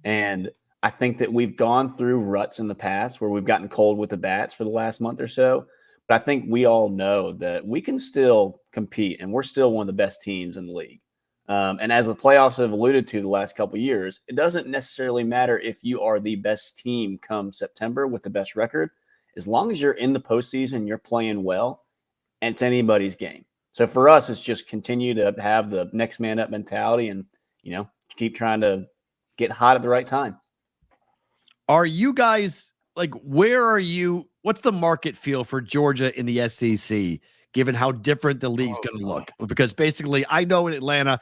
and I think that we've gone through ruts in the past where we've gotten cold with the bats for the last month or so. But I think we all know that we can still compete, and we're still one of the best teams in the league. And as the playoffs have alluded to the last couple of years, it doesn't necessarily matter if you are the best team come September with the best record. As long as you're in the postseason, you're playing well, and it's anybody's game. So for us, it's just continue to have the next man up mentality and, keep trying to get hot at the right time. Are you guys where are you? What's the market feel for Georgia in the SEC, given how different the league's going to look? Because basically I know in Atlanta,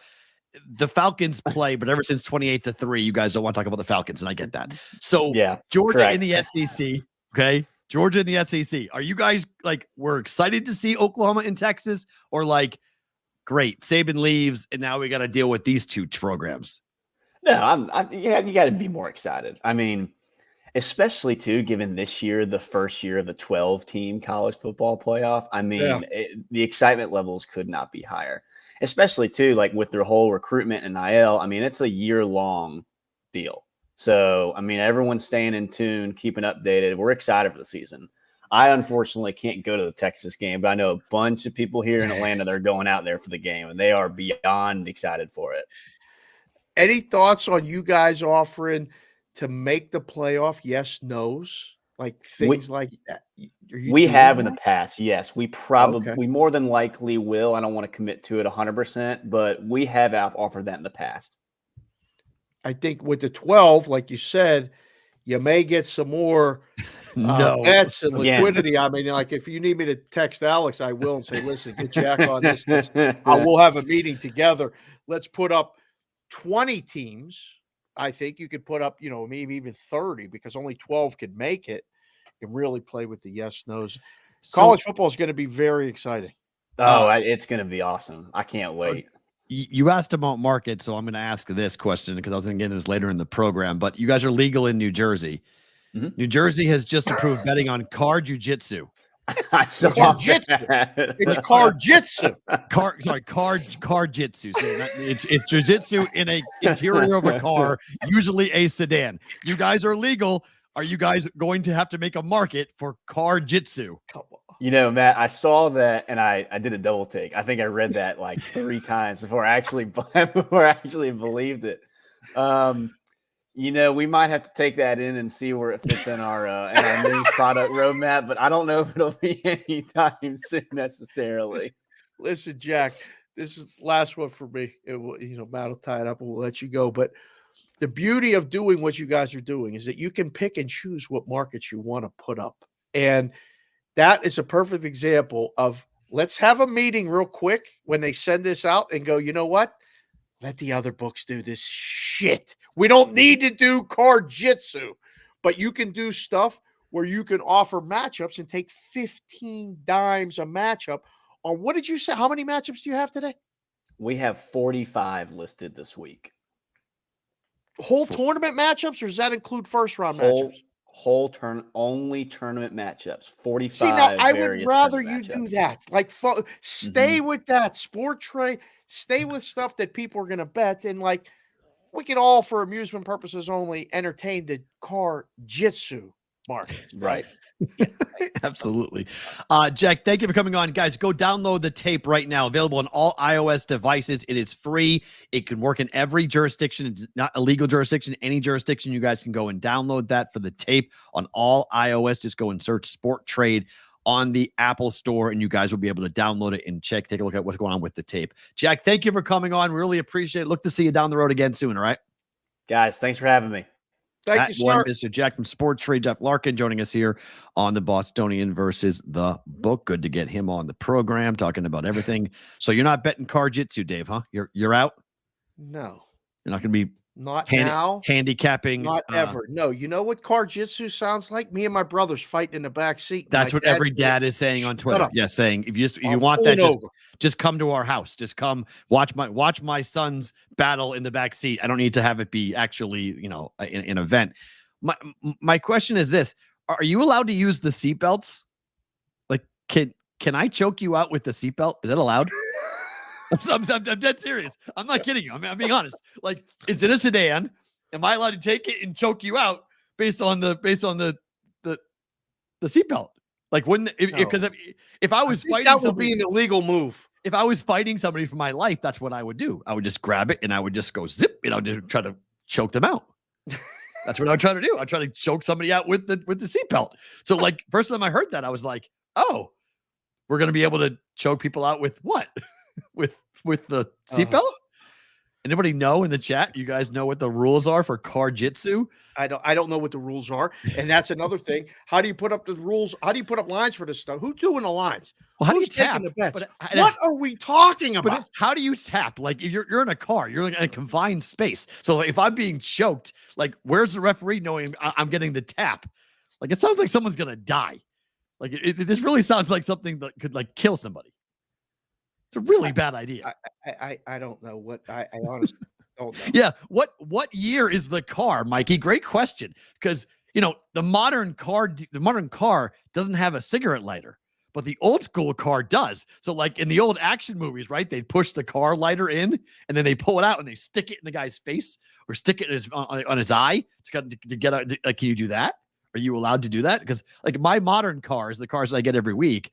the Falcons play, but ever since 28-3, you guys don't want to talk about the Falcons, and I get that. So Yeah, Georgia correct. in the SEC, okay? Georgia in the SEC. Are you guys like, we're excited to see Oklahoma and Texas, or like, great, Saban leaves, and now we got to deal with these two programs? No, you got to be more excited. I mean, especially too, given this year, the first year of the 12-team college football playoff. I mean, the excitement levels could not be higher, especially too, like with their whole recruitment and NIL. I mean, it's a year-long deal. So, I mean, everyone's staying in tune, keeping updated. We're excited for the season. I unfortunately can't go to the Texas game, but I know a bunch of people here in Atlanta that are going out there for the game, and they are beyond excited for it. Any thoughts on you guys offering to make the playoff? Yes, no's, like things like that. We have in the past, yes. We more than likely will. I don't want to commit to it 100%, but we have offered that in the past. I think with the 12, like you said, you may get some more bets and liquidity. I mean, like if you need me to text Alex, I will and say, listen, get Jack on this. I will have a meeting together. Let's put up 20 teams. I think you could put up, maybe even 30 because only 12 could make it and really play with the yes, no's. College football is going to be very exciting. Oh, it's going to be awesome. I can't wait. You asked about market, so I'm going to ask this question because I was going to get into this later in the program, but you guys are legal in New Jersey. Mm-hmm. New Jersey has just approved betting on car jiu-jitsu. It's car jitsu. Car jitsu. So it's jiu-jitsu in a interior of a car, usually a sedan. You guys are legal. Are you guys going to have to make a market for car jitsu? Matt, I saw that and I did a double take. I think I read that like 3 times before I actually believed it. We might have to take that in and see where it fits in our new product roadmap, but I don't know if it'll be anytime soon necessarily. Listen, Jack, this is the last one for me. It will, Matt will tie it up and we'll let you go. But the beauty of doing what you guys are doing is that you can pick and choose what markets you want to put up. And that is a perfect example of let's have a meeting real quick when they send this out and go, you know what? Let the other books do this shit. We don't need to do car jitsu, but you can do stuff where you can offer matchups and take 15 dimes a matchup on, what did you say? How many matchups do you have today? We have 45 listed this week. Whole tournament matchups, or does that include first round matchups? Only tournament matchups. 45. See, now I would rather you do that. Like, stay with that SportTrade. Stay with stuff that people are going to bet, and like we can all, for amusement purposes only, entertain the car jitsu market. Right. Absolutely. Jack, thank you for coming on. Guys, go download the tape right now. Available on all iOS devices. It is free. It can work in every jurisdiction. It's not a legal jurisdiction. Any jurisdiction, you guys can go and download that for the tape on all iOS. Just go and search SportTrade on the Apple Store, and you guys will be able to download it and take a look at what's going on with the tape. Jack, thank you for coming on. Really appreciate it. Look to see you down the road again soon, all right? Guys, thanks for having me. Thank you, sir. Mr. Jack from SportTrade, Jeff Larkin, joining us here on the Bostonian versus the Book. Good to get him on the program, talking about everything. So you're not betting car jitsu, Dave, huh? You're out? No. You're not going to be now. Handicapping. Not ever. No. You know what car jitsu sounds like? Me and my brothers fighting in the back seat. That's what every dad is saying on Twitter. Yeah, saying if you want that, just come to our house. Just come watch my son's battle in the back seat. I don't need to have it be actually, an event. My question is this: are you allowed to use the seatbelts? Like, can I choke you out with the seatbelt? Is that allowed? I'm dead serious. I'm not kidding you. I'm being honest. Like, it's in a sedan. Am I allowed to take it and choke you out based on the seatbelt? Like, if I was fighting, that would be an illegal move. If I was fighting somebody for my life, that's what I would do. I would just grab it and I would just go zip, just try to choke them out. That's what I would try to do. I try to choke somebody out with the seatbelt. So, like, first time I heard that, I was like, oh, we're gonna be able to choke people out with what? with the seatbelt? Anybody know in the chat? You guys know what the rules are for car jitsu? I don't know what the rules are, and that's another thing. How do you put up the rules? How do you put up lines for this stuff? Who's doing the lines? Well, how do you Who's taking tap? the bets? But, What are we talking but about? how do you tap? Like if you're in a car, you're in a confined space. So if I'm being choked, like where's the referee knowing I'm getting the tap? Like it sounds like someone's gonna die. Like this really sounds like something that could like kill somebody. It's a really bad idea. I don't know what I honestly don't know. Yeah. What year is the car, Mikey? Great question. Because the modern car doesn't have a cigarette lighter, but the old school car does. So like in the old action movies, right? They push the car lighter in and then they pull it out and they stick it in the guy's face or stick it in on his eye to get out. Like, can you do that? Are you allowed to do that? Because like my modern cars, the cars that I get every week,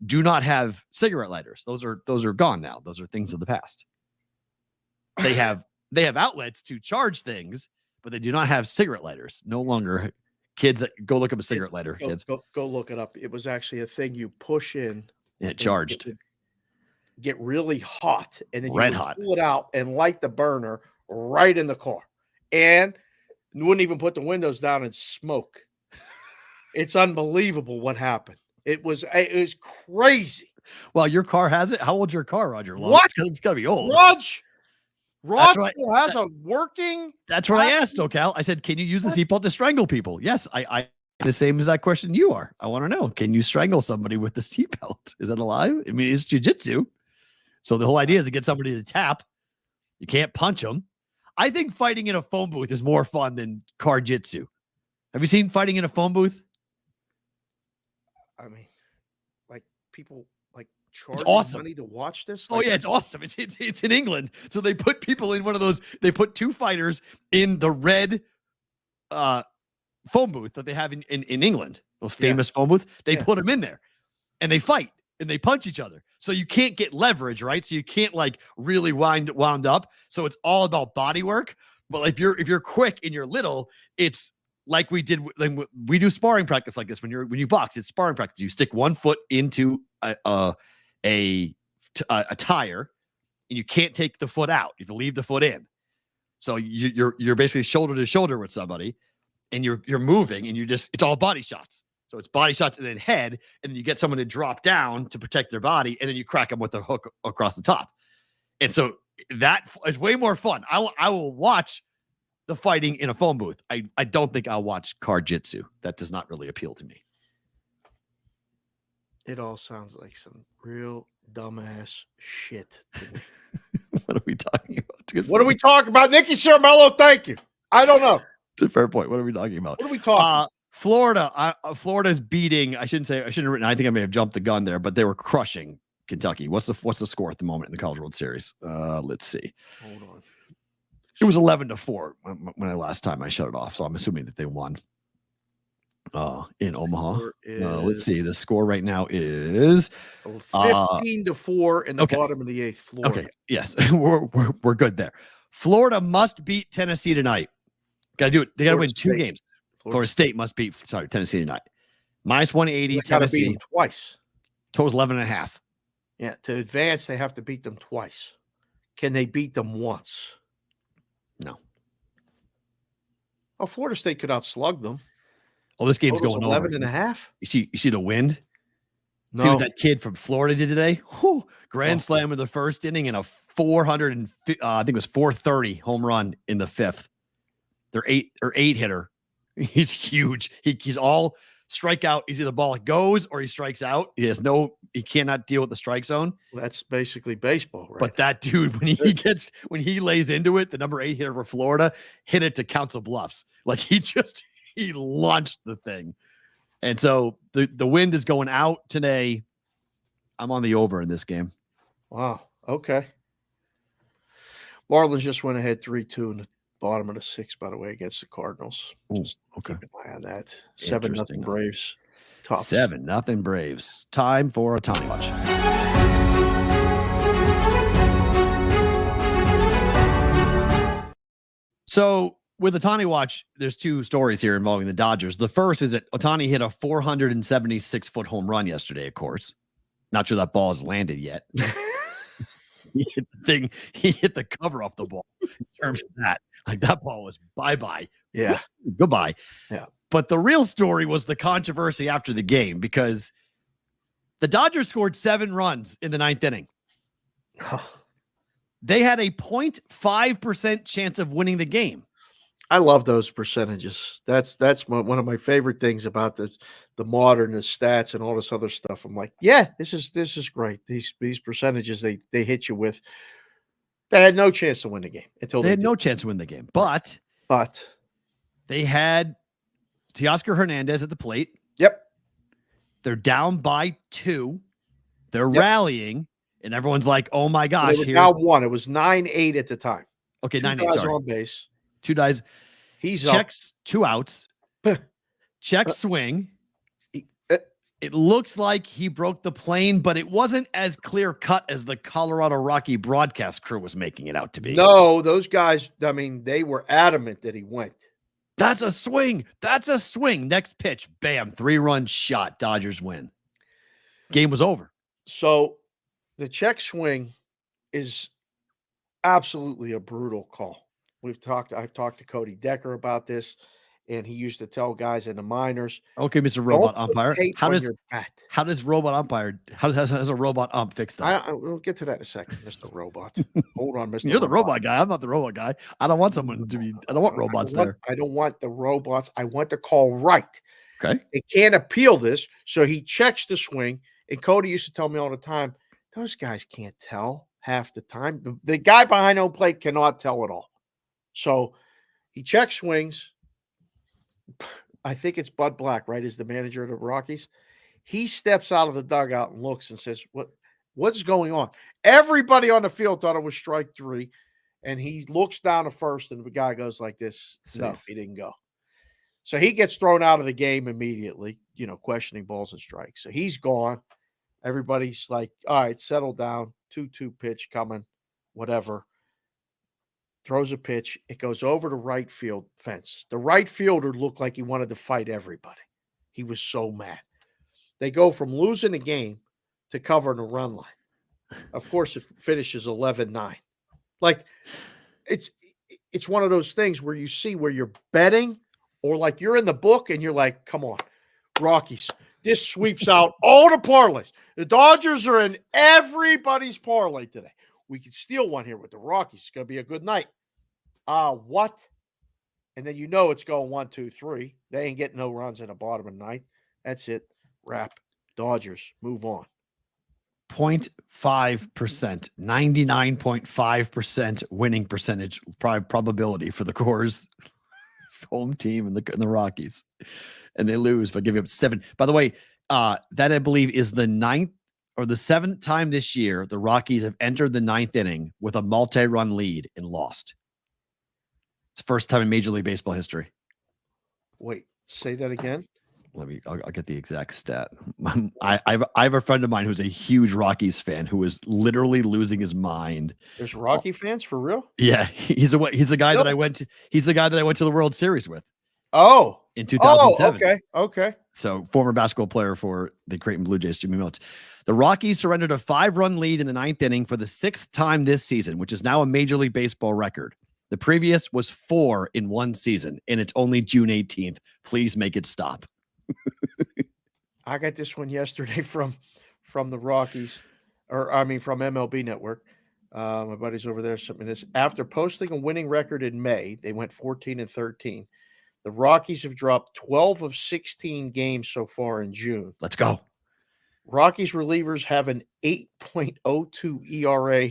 do not have cigarette lighters. Those are gone now. Those are things of the past. They have outlets to charge things, but they do not have cigarette lighters. No longer. Kids, go look up a cigarette lighter. Kids, go look it up. It was actually a thing you push in, and it charged. Get really hot, and then you Red would hot. pull it out and light the burner right in the car, and you wouldn't even put the windows down and smoke. It's unbelievable what happened. It was crazy. Well, your car has it. How old's your car, Roger? What? It's got to be old. Rod has a working. That's what I asked, Cal. I said, can you use the seatbelt to strangle people? Yes, I the same as that question you are. I want to know, can you strangle somebody with the seatbelt? Is that alive? I mean, it's jujitsu. So the whole idea is to get somebody to tap. You can't punch them. I think fighting in a phone booth is more fun than car jitsu. Have you seen fighting in a phone booth? I mean, like people like charge awesome. money to watch this. Oh yeah, it's awesome. It's in England. So they put people in one of those. They put two fighters in the red phone booth that they have in England. Those famous phone booths. They put them in there, and they fight and they punch each other. So you can't get leverage, right? So you can't like really wound up. So it's all about body work. But if you're quick and you're little, it's like we did. Like we do sparring practice like this when you box. It's sparring practice. You stick one foot into a tire, and you can't take the foot out. You have to leave the foot in. So you're basically shoulder to shoulder with somebody, and you're moving, and it's all body shots. So it's body shots and then head, and then you get someone to drop down to protect their body, and then you crack them with a hook across the top. And so that is way more fun. I will watch the fighting in a phone booth. I don't think I'll watch car jitsu. That does not really appeal to me. It all sounds like some real dumbass shit to me. What are we talking about? What are we talking about? Nicky Cermello, thank you. I don't know. It's a fair point. What are we talking about? What are we talking Florida. Florida's beating. I shouldn't have written. I think I may have jumped the gun there, but they were crushing Kentucky. What's the score at the moment in the College World Series? Let's see. Hold on. It was 11-4 when last time I shut it off. So I'm assuming that they won. In Omaha. Let's see. The score right now is 15-4 in the bottom of the eighth. Florida. Okay. Yes, we're good there. Florida must beat Tennessee tonight. Got to do it. They got to win two games. Florida State must beat Tennessee tonight. Minus 180. Tennessee beat them twice. Total's 11.5. Yeah, to advance, they have to beat them twice. Can they beat them once? No. Oh, Florida State could outslug them. Oh, this game's going 11.5. You see the wind? No. See what that kid from Florida did today? Whew, grand slam in the first inning and a 430 home run in the fifth. They're eight hitter. He's huge. He's all strikeout. He's either the ball goes or he strikes out. He cannot deal with the strike zone. Well, that's basically baseball, right? But that dude, when he lays into it, the number 8 hitter for Florida hit it to Council Bluffs. Like he launched the thing. And so the wind is going out today. I'm on the over in this game. Wow. Okay. Marlins just went ahead 3-2 in the bottom of the 6th, by the way, against the Cardinals. Just okay. Keep an eye on that. 7-0 Braves. Tops. 7-0 Braves. Time for a time watch. So with Ohtani watch, there's two stories here involving the Dodgers. The first is that Ohtani hit a 476-foot home run yesterday, of course. Not sure that ball has landed yet. He hit the cover off the ball in terms of that. Like that ball was bye-bye. Yeah. Goodbye. Yeah. But the real story was the controversy after the game because The Dodgers scored 7 runs in the 9th inning. They had a 0.5% chance of winning the game. I love those percentages. That's one of my favorite things about the modern, the stats and all this other stuff. I'm like, yeah, this is great. These percentages they hit you with. They had no chance to win the game until They had did. no chance to win the game, but they had Teoscar Hernandez at the plate. Yep. They're down by 2. They're rallying, and everyone's like, "Oh my gosh!" They were down 1. It was 9-8 at the time. Okay, 2 9-8. guys Sorry, on base. 2 guys. He's checks, 2 outs. Check swing. It looks like he broke the plane, but it wasn't as clear cut as the Colorado Rocky broadcast crew was making it out to be. No, those guys, I mean, they were adamant that he went. That's a swing. That's a swing. Next pitch, bam, 3-run shot. Dodgers win. Game was over. So the check swing is absolutely a brutal call. I've talked to Cody Decker about this, and he used to tell guys in the minors. Okay, Mr. Robot Umpire. How does robot umpire? How does a robot ump fix that? We'll get to that in a second, Mr. Robot. Hold on, Mr. You're the robot guy. I'm not the robot guy. I don't want someone to be. I don't want robots there. I don't want the robots. I want the call right. Okay. They can't appeal this, so he checks the swing. And Cody used to tell me all the time, those guys can't tell half the time. The guy behind home plate cannot tell at all. So he checks swings. I think it's Bud Black, right? Is the manager of the Rockies. He steps out of the dugout and looks and says, what's going on? Everybody on the field thought it was strike 3. And he looks down to first, and the guy goes like this. Safe. No, he didn't go. So he gets thrown out of the game immediately, questioning balls and strikes. So he's gone. Everybody's like, all right, settle down. 2-2 pitch coming, whatever. Throws a pitch. It goes over the right field fence. The right fielder looked like he wanted to fight everybody. He was so mad. They go from losing the game to covering a run line. Of course, it finishes 11-9. Like, it's one of those things where you see where you're betting, or like you're in the book and you're like, come on, Rockies. This sweeps out all the parlays. The Dodgers are in everybody's parlay today. We could steal one here with the Rockies. It's going to be a good night. What? And then it's going 1, 2, 3. They ain't getting no runs in the bottom of the ninth. That's it. Wrap. Dodgers. Move on. 0.5%, 99.5% winning percentage probability for the Coors home team and the Rockies. And they lose by giving up 7. By the way, that I believe is the 9th or the 7th time this year the Rockies have entered the 9th inning with a multi-run lead and lost. It's the first time in Major League Baseball history. Wait, say that again. I'll get the exact stat. I have a friend of mine who's a huge Rockies fan who is literally losing his mind. There's Rocky fans for real? Yeah, he's the guy that I went to. He's the guy that I went to the World Series with. Oh, in 2007. Okay. So former basketball player for the Creighton Blue Jays, Jimmy Mills. The Rockies surrendered a 5-run lead in the 9th inning for the 6th time this season, which is now a Major League Baseball record. The previous was 4 in one season, and it's only June 18th. Please make it stop. I got this one yesterday from the Rockies, from MLB Network. My buddies over there sent me this. After posting a winning record in May, they went 14-13. The Rockies have dropped 12 of 16 games so far in June. Let's go. Rockies relievers have an 8.02 ERA.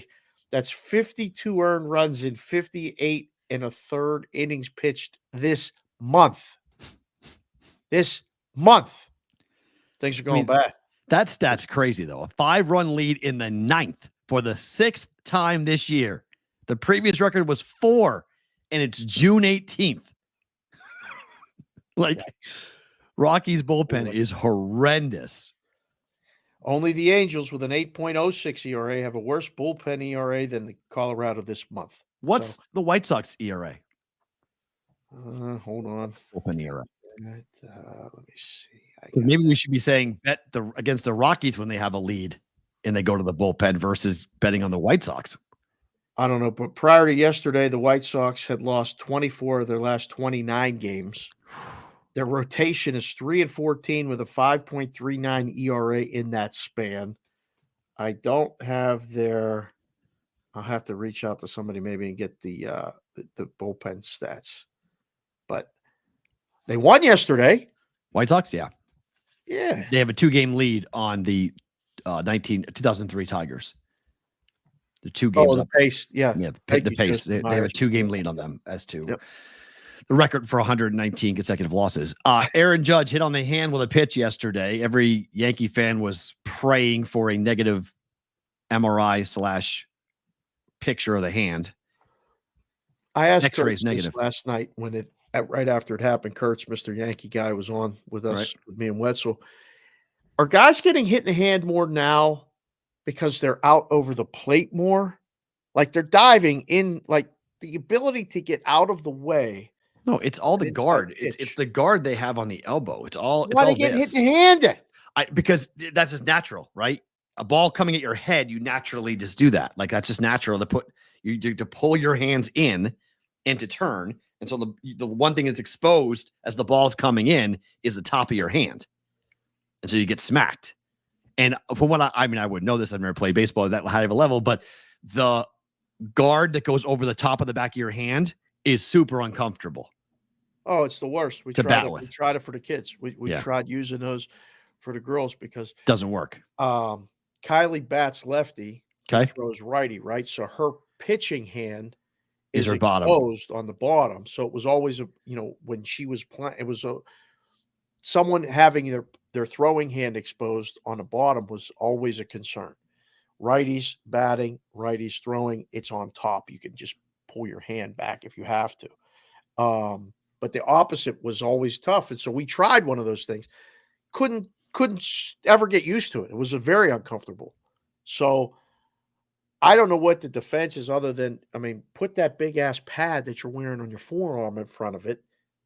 That's 52 earned runs in 58 1/3 innings pitched this month. Things are going bad. That stat's crazy, though. A 5-run lead in the 9th for the 6th time this year. The previous record was 4, and it's June 18th. Rockies bullpen is horrendous. Only the Angels with an 8.06 ERA have a worse bullpen ERA than the Colorado this month. What's the White Sox ERA? Hold on. Bullpen ERA. Let me see. Maybe we should be saying bet against the Rockies when they have a lead and they go to the bullpen versus betting on the White Sox. I don't know, but prior to yesterday, the White Sox had lost 24 of their last 29 games. Their rotation is 3-14 with a 5.39 ERA in that span. I don't have their. I'll have to reach out to somebody maybe and get the bullpen stats. But they won yesterday. White Sox, yeah. Yeah. They have a 2-game lead on the 2003 Tigers. The 2 games the up. pace. Yeah. Yeah, Thank the you, pace. Justin They have a Myers. 2-game lead on them as to Yep. the record for 119 consecutive losses. Aaron Judge hit on the hand with a pitch yesterday. Every Yankee fan was praying for a negative MRI / picture of the hand. I asked X-rays Kurtz negative. this last night when right after it happened. Kurtz, Mr. Yankee guy, was on with us, Right. with me and Wetzel. Are guys getting hit in the hand more now because they're out over the plate more? Like they're diving in, like the ability to get out of the way. No, it's all the Inside guard. pitch. It's the guard they have on the elbow. It's all Why they this. getting hit in the hand then? Because that's just natural, right? A ball coming at your head, you naturally just do that. Like that's just natural to pull your hands in and to turn. And so the one thing that's exposed as the ball's coming in is the top of your hand. And so you get smacked. And from what I wouldn't know this. I've never played baseball at that high of a level, but the guard that goes over the top of the back of your hand is super uncomfortable. Oh, it's the worst. We To tried bat it. with. We tried it for the kids. We Yeah. tried using those for the girls because Doesn't work. Kylie bats lefty, Okay. throws righty, right? So her pitching hand Is her bottom. exposed on the bottom. So it was always when she was playing, it was someone having their throwing hand exposed on the bottom was always a concern. Righties batting, righties throwing, it's on top. You can just pull your hand back if you have to. But the opposite was always tough. And so we tried one of those things. Couldn't ever get used to it. It was very uncomfortable. So I don't know what the defense is other than, put that big ass pad that you're wearing on your forearm in front of it.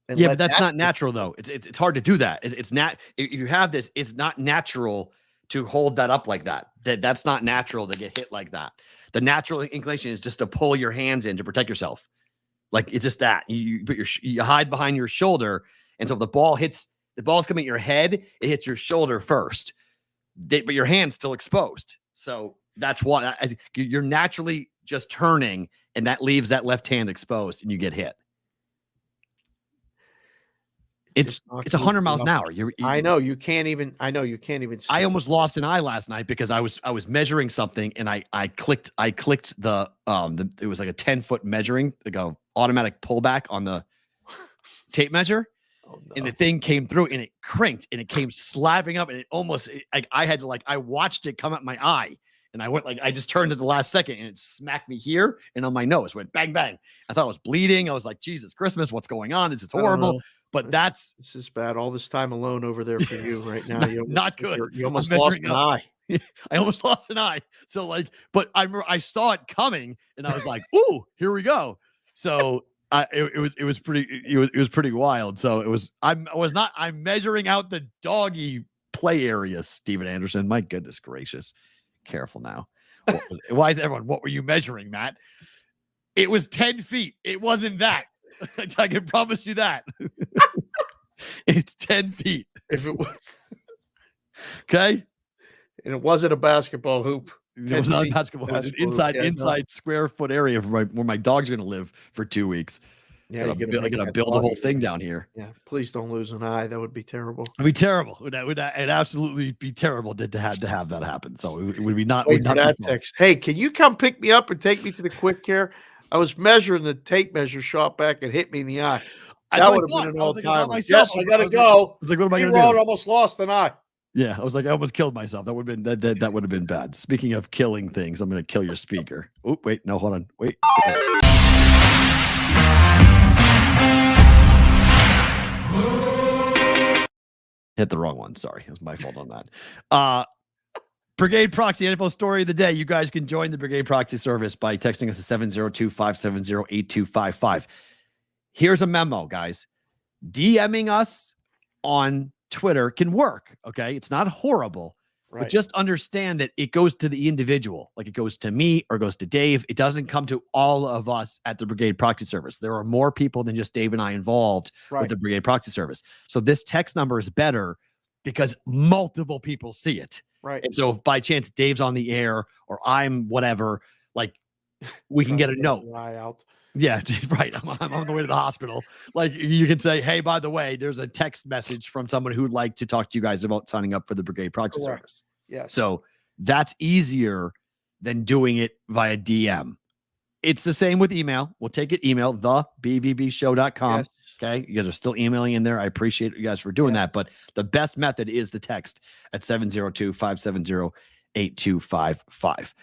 And Yeah, but that's not natural though. It's hard to do that. It's not, if you have this, it's not natural to hold that up like that. That's not natural to get hit like that. The natural inclination is just to pull your hands in to protect yourself. Like it's just that you hide behind your shoulder. And so if the ball's coming at your head, it hits your shoulder first, but your hand's still exposed. So that's why you're naturally just turning and that leaves that left hand exposed and you get hit. It's 100 miles an hour. I know you can't even see. I almost lost an eye last night because I was measuring something and I clicked the it was like a 10-foot measuring, like a automatic pullback on the tape measure. Oh, no. And the thing came through and it crinked and it came slapping up and it almost I watched it come at my eye. And I just turned at the last second and it smacked me here and on my nose. Went bang, bang. I thought I was bleeding. I was like, Jesus Christmas, what's going on? This is horrible. But this is bad. All this time alone over there for you right now. Not good. You almost lost an eye. I almost lost an eye. So but I saw it coming and I was like, ooh, here we go. So it was pretty wild. So I'm measuring out the doggy play area, Steven Anderson. My goodness gracious. Careful now. Why is everyone? What were you measuring, Matt? It was 10 feet. It wasn't that. I can promise you that. It's 10 feet. If it was okay. And it wasn't a basketball hoop. It was not a basketball. It was inside square foot area where my dog's going to live for 2 weeks. Yeah, I'm gonna build a whole thing down here. Yeah, please don't lose an eye. That would be terrible. It'd be terrible. It'd absolutely be terrible to have that happen. So it would be not. Wait for that text. Hey, can you come pick me up and take me to the quick care? I was measuring the tape measure, shot back and hit me in the eye. That would have been an all-timer. Yes, I gotta go. I was like, what am I gonna do? Almost lost an eye. Yeah, I was like, I almost killed myself. That would have been that would have been bad. Speaking of killing things, I'm gonna kill your speaker. Oh, wait, no, hold on, wait. Hit the wrong one. Sorry. It was my fault on that. Brigade Proxy NFL story of the day. You guys can join the Brigade Proxy service by texting us at 702-570-8255. Here's a memo, guys. DMing us on Twitter can work. Okay. It's not horrible, But just understand that it goes to the individual, like it goes to me or goes to Dave. It doesn't come to all of us at the Brigade Proxy Service. There are more people than just Dave and I involved with the Brigade Proxy Service. So this text number is better because multiple people see it. Right. And so if by chance Dave's on the air or I'm whatever, like we can get a note. Out. Yeah, right. I'm on the way to the hospital. Like you can say, hey, by the way, there's a text message from someone who would like to talk to you guys about signing up for the Brigade Proxy Service. Yeah. So that's easier than doing it via DM. It's the same with email. We'll take it email, thebvbshow.com. Yes. Okay. You guys are still emailing in there. I appreciate you guys for doing that. But the best method is the text at 702-570-8255.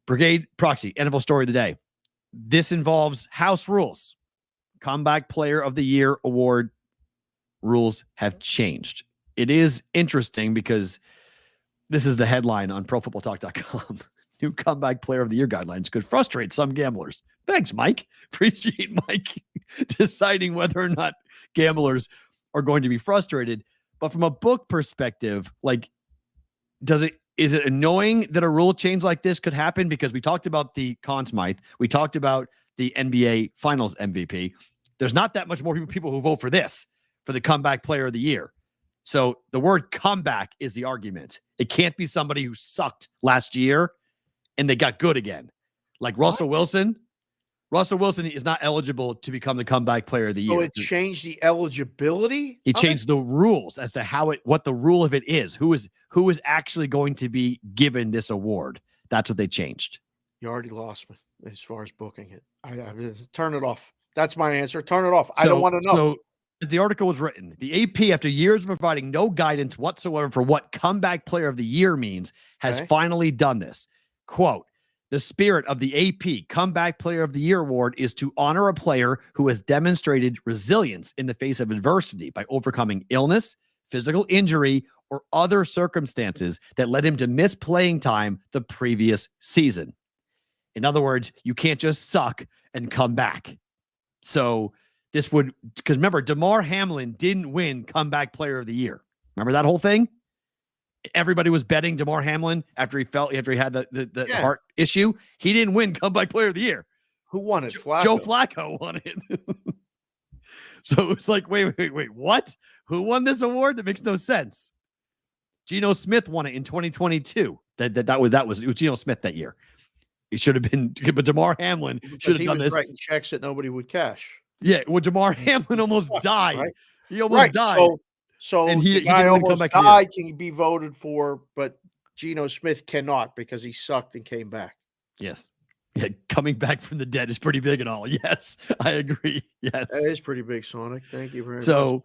Brigade Proxy, NFL story of the day. This involves house rules. Comeback Player of the Year award rules have changed. It is interesting because this is the headline on profootballtalk.com. New Comeback Player of the Year guidelines could frustrate some gamblers. Thanks, Mike. Appreciate Mike deciding whether or not gamblers are going to be frustrated. But from a book perspective, like, is it annoying that a rule change like this could happen? Because we talked about the Conn Smythe. We talked about the NBA Finals MVP. There's not that much more people who vote for this, for the Comeback Player of the Year. So the word comeback is the argument. It can't be somebody who sucked last year and they got good again. Like Russell Wilson. Russell Wilson is not eligible to become the Comeback Player of the Year. So it changed the eligibility? He changed the rules as to what the rule of it is. Who is actually going to be given this award? That's what they changed. You already lost me as far as booking it. I turn it off. That's my answer. Turn it off. I don't want to know. So as the article was written, the AP, after years of providing no guidance whatsoever for what Comeback Player of the Year means, has finally done this. Quote, the spirit of the AP Comeback Player of the Year award is to honor a player who has demonstrated resilience in the face of adversity by overcoming illness, physical injury, or other circumstances that led him to miss playing time the previous season. In other words, you can't just suck and come back. So this would, because remember, DeMar Hamlin didn't win Comeback Player of the Year. Remember that whole thing? Everybody was betting DeMar Hamlin after he had the heart issue. He didn't win Comeback Player of the Year. Who won it? Flacco. Joe Flacco won it. So it's like, wait, what? Who won this award? That makes no sense. Geno Smith won it in 2022. It was Geno Smith that year. It should have been, but DeMar Hamlin should have done this. Writing checks that nobody would cash. Yeah, well, DeMar Hamlin almost died. Right? He almost died. So and the guy almost died can be voted for, but Geno Smith cannot because he sucked and came back. Yes. Yeah, coming back from the dead is pretty big and all. Yes, I agree. Yes. That is pretty big, Sonic. Thank you very much. So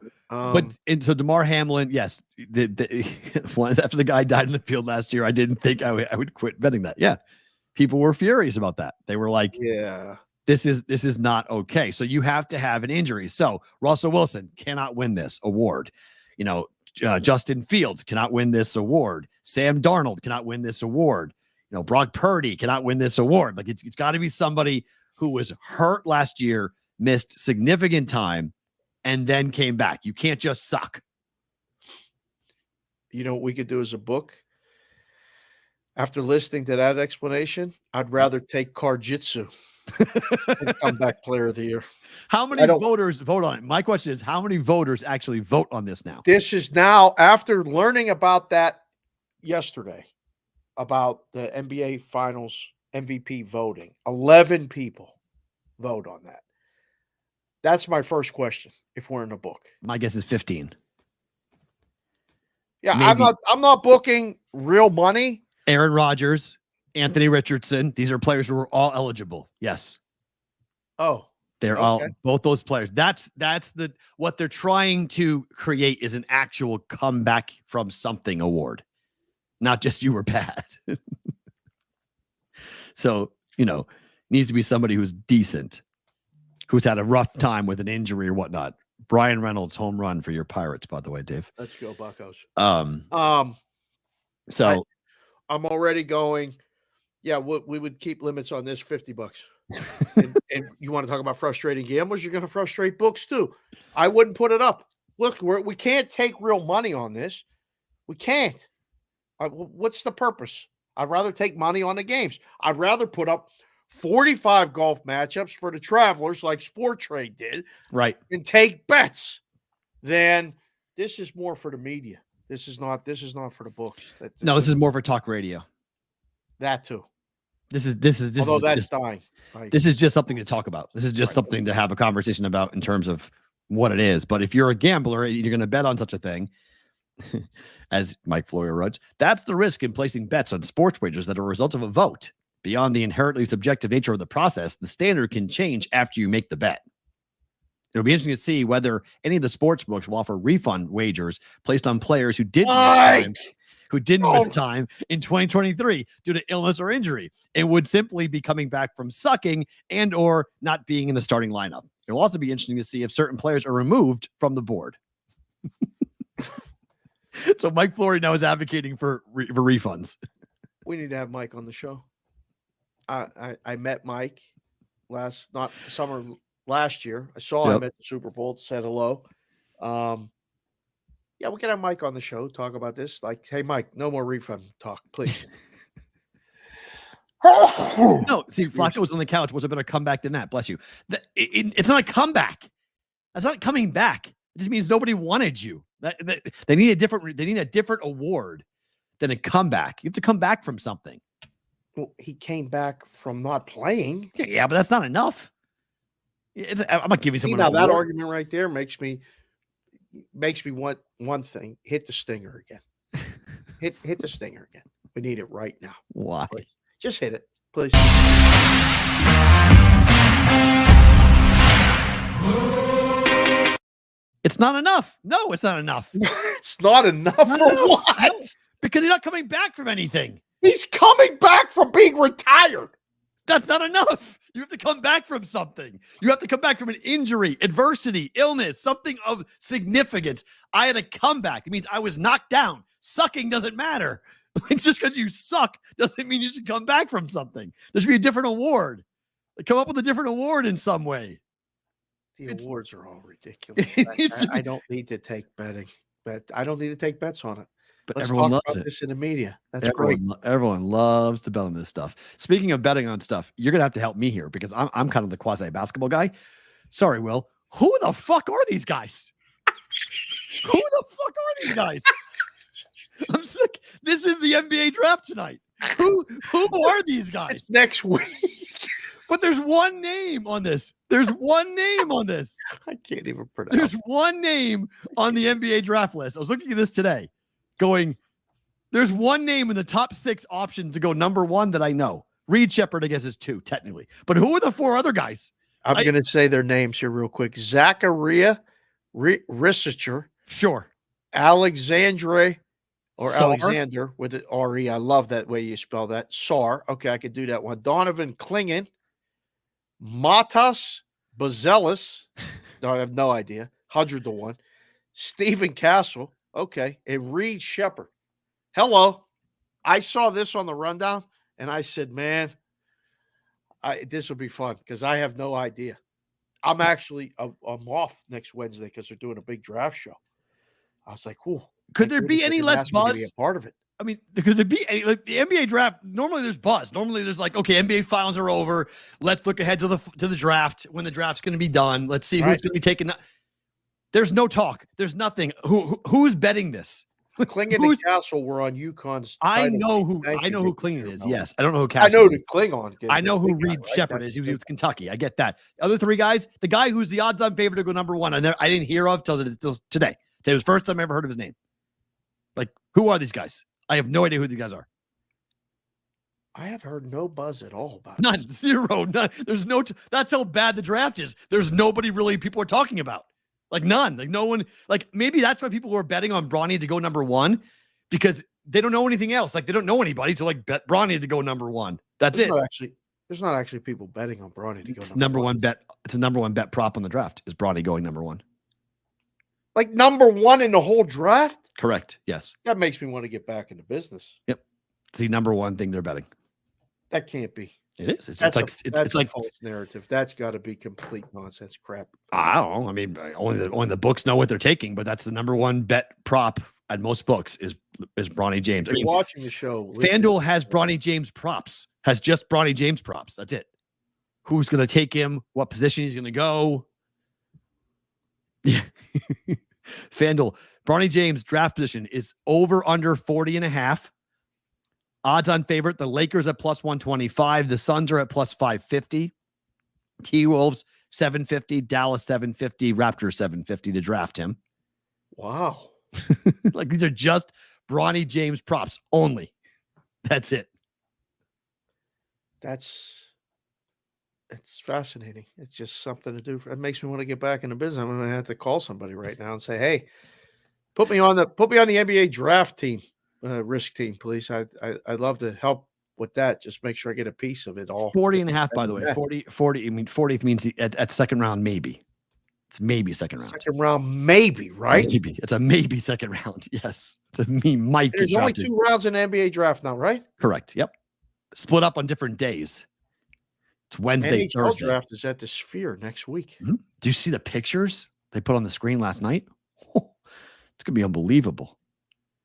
DeMar Hamlin, yes. After the guy died in the field last year, I didn't think I would quit betting that. Yeah. People were furious about that. They were like, yeah. This is not okay. So you have to have an injury. So Russell Wilson cannot win this award. Justin Fields cannot win this award. Sam Darnold cannot win this award. Brock Purdy cannot win this award. Like it's got to be somebody who was hurt last year, missed significant time, and then came back. You can't just suck. You know what we could do as a book? After listening to that explanation, I'd rather take Car-Jitsu and Comeback Player of the Year. How many voters vote on it? My question is, how many voters actually vote on this now? This is now, after learning about that yesterday, about the NBA Finals MVP voting, 11 people vote on that. That's my first question if we're in a book. My guess is 15. Yeah, maybe. I'm not booking real money. Aaron Rodgers, Anthony Richardson. These are players who are all eligible. Yes. Oh, they're all both those players. That's what they're trying to create is an actual comeback from something award, not just you were bad. So, needs to be somebody who's decent, who's had a rough time with an injury or whatnot. Brian Reynolds home run for your Pirates, by the way, Dave. Let's go, Buccos. So I'm already going. Yeah, we would keep limits on this $50. and you want to talk about frustrating gamblers? You're going to frustrate books too. I wouldn't put it up. Look, we can't take real money on this. We can't. What's the purpose? I'd rather take money on the games. I'd rather put up 45 golf matchups for the travelers like SportTrade did, Right. and take bets. Then this is more for the media. This is not for the books. This is more for talk radio. That too. This is Although that's just dying. Right. This is just something to talk about. This is just something to have a conversation about in terms of what it is. But if you're a gambler and you're going to bet on such a thing, as Mike Floyer wrote, that's the risk in placing bets on sports wagers that are a result of a vote. Beyond the inherently subjective nature of the process, the standard can change after you make the bet. It'll be interesting to see whether any of the sports books will offer refund wagers placed on players who didn't miss time in 2023 due to illness or injury and would simply be coming back from sucking and or not being in the starting lineup. It will also be interesting to see if certain players are removed from the board. So Mike Flory now is advocating for refunds. We need to have Mike on the show. I met Mike summer last year. I saw him at the Super Bowl, said hello. Yeah, we can have Mike on the show, talk about this. Like, hey, Mike, no more refund talk, please. No, see, Flacco was on the couch. Was a better comeback than that. Bless you. It's not a comeback. That's not coming back. It just means nobody wanted you. They need a different award than a comeback. You have to come back from something. Well, he came back from not playing. Yeah, but that's not enough. I'm not giving someone now that argument right there makes me want one thing: hit the stinger again. hit the stinger again. We need it right now. Why? Please. Just hit it, please. It's not enough. No, it's not enough. It's not enough for what? No, because he's not coming back from anything. He's coming back from being retired. That's not enough. You have to come back from something. You have to come back from an injury, adversity, illness, something of significance. I had a comeback. It means I was knocked down. Sucking doesn't matter. Like, just because you suck doesn't mean you should come back from something. There should be a different award. Come up with a different award in some way. The awards are all ridiculous. I don't need to take I don't need to take bets on it. But Let's everyone talk loves about it. this in the media. That's great. Everyone loves to bet on this stuff. Speaking of betting on stuff, you're gonna have to help me here because I'm kind of the quasi basketball guy. Sorry, Will. Who the fuck are these guys? Who the fuck are these guys? I'm sick. This is the NBA draft tonight. Who are these guys? It's next week. But there's one name on this. There's one name on this. I can't even pronounce. There's one name on the NBA draft list. I was looking at this today, there's one name in the top 6 options to go number 1 that I know. Reed Shepherd, I guess, is 2, technically. But who are the 4 other guys? I'm going to say their names here real quick. Zachariah Rissicher. Sure. Alexandre or Sarr. Alexander with the R-E. I love that way you spell that. Sarr. Okay, I could do that one. Donovan Klingen. Matas Bazelis. No, I have no idea. 100-1. Stephen Castle. Okay. And Reed Shepherd. Hello. I saw this on the rundown and I said, man, this will be fun because I have no idea. I'm off next Wednesday because they're doing a big draft show. I was like, "Whoa!" Could there be any less buzz? Be a part of it. I mean, could there be any, like the NBA draft? Normally, there's buzz. Normally, there's like, okay, NBA finals are over. Let's look ahead to the draft when the draft's going to be done. Let's see who's going to be taken. There's no talk. There's nothing. Who's betting this? Klingen and Castle were on UConn's. I know who Klingen is. Yes, I don't know who Castle. I know who Klingon. I know who Reed Shepherd is. He was with Kentucky. I get that. The other 3 guys, the guy who's the odds-on favorite to go number 1, I didn't hear of till today. It was the first time I ever heard of his name. Like, who are these guys? I have no idea who these guys are. I have heard no buzz at all about none. This. Zero. None. There's no. That's how bad the draft is. There's nobody really people are talking about. Like none. Like no one. Like maybe that's why people were betting on Bronny to go number 1 because they don't know anything else. Like they don't know anybody to like bet Bronny to go number 1. That's it. There's not actually people betting on Bronny to go number 1 bet. It's a number 1 bet prop on the draft. Is Bronny going number 1? Like number 1 in the whole draft? Correct. Yes. That makes me want to get back into business. Yep. It's the number 1 thing they're betting. That can't be. It is. It's like false narrative. That's got to be complete nonsense crap. I don't know. I mean, only the books know what they're taking, but that's the number 1 bet prop at most books is Bronny James. I You're mean, watching the show. FanDuel has Bronny James props. Has just Bronny James props. That's it. Who's going to take him? What position he's going to go? Yeah. FanDuel, Bronny James draft position is over under 40.5. Odds on favorite. The Lakers at plus 125. The Suns are at plus 550. T-Wolves 750. Dallas 750. Raptors 750 to draft him. Wow. Like these are just Bronny James props only. That's it. It's fascinating. It's just something to do. It makes me want to get back into business. I'm going to have to call somebody right now and say, "Hey, put me on the NBA draft team, risk team, please. I'd love to help with that. Just make sure I get a piece of it all." 40.5, by the way. 40. I mean, 40th means at second round, maybe. It's maybe second round. Second round, maybe, right? Maybe. It's a maybe second round. Yes. It's a me might get There's only drafted. 2 rounds in the NBA draft now, right? Correct. Yep. Split up on different days. It's Wednesday, NHL Thursday. draft is at the Sphere next week. Mm-hmm. Do you see the pictures they put on the screen last night? Oh, it's going to be unbelievable.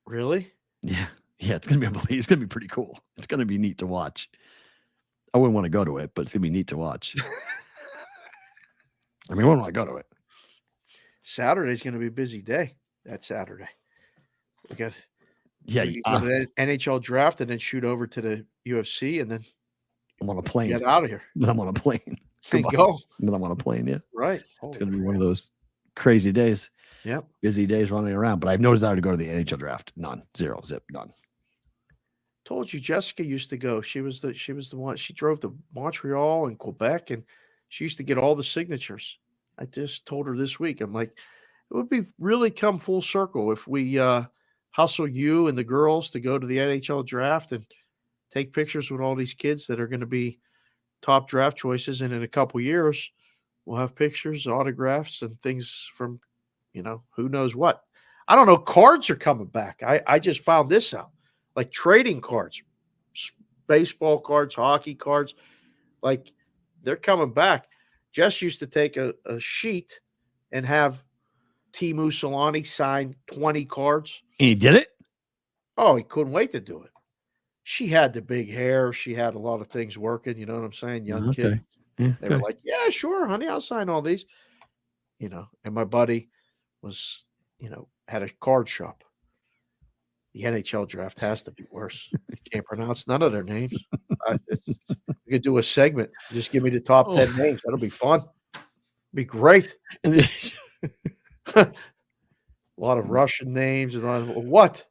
Really? Yeah. Yeah. It's going to be unbelievable. It's going to be pretty cool. It's going to be neat to watch. I wouldn't want to go to it, but it's going to be neat to watch. I mean, I wouldn't want to go to it. Saturday's going to be a busy day. That Saturday. We got go to the NHL draft and then shoot over to the UFC and then I'm on a plane. get out of here. Then I'm on a plane. And go. Then I'm on a plane. Yeah. Right. It's going to be one of those crazy days. Yep. Busy days running around, but I have no desire to go to the NHL draft. None. Zero. Zip. None. Told you Jessica used to go. She was the one. She drove to Montreal and Quebec and she used to get all the signatures. I just told her this week. I'm like, it would be really come full circle if we hustle you and the girls to go to the NHL draft and take pictures with all these kids that are going to be top draft choices. And in a couple years, we'll have pictures, autographs, and things from, who knows what. I don't know. Cards are coming back. I just found this out. Like trading cards, baseball cards, hockey cards, like they're coming back. Jess used to take a sheet and have Timu Solani sign 20 cards. And he did it? Oh, he couldn't wait to do it. She had the big hair. She had a lot of things working. You know what I'm saying? Young kid. Yeah, they were like, yeah, sure, honey, I'll sign all these. And my buddy was, had a card shop. The NHL draft has to be worse. You can't pronounce none of their names. We could do a segment. Just give me the top 10 names. That'll be fun. Be great. A lot of Russian names and what?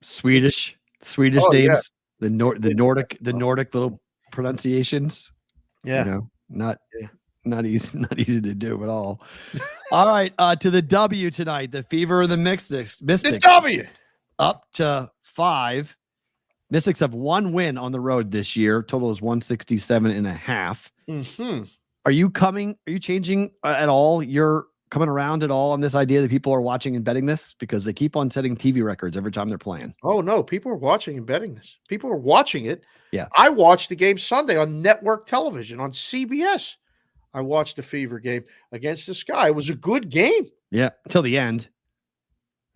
Swedish names. Yeah. The Nordic little pronunciations. Yeah. Not easy to do at all. All right. To the W tonight. The Fever and the Mystics. The W. Up to 5. Mystics have 1 win on the road this year. Total is 167.5. Mm-hmm. Are you changing at all? You're coming around at all on this idea that people are watching and betting this? Because they keep on setting TV records every time they're playing. Oh, no. People are watching and betting this. People are watching it. Yeah. I watched the game Sunday on network television on CBS. I watched the Fever game against the Sky. It was a good game. Yeah. Until the end.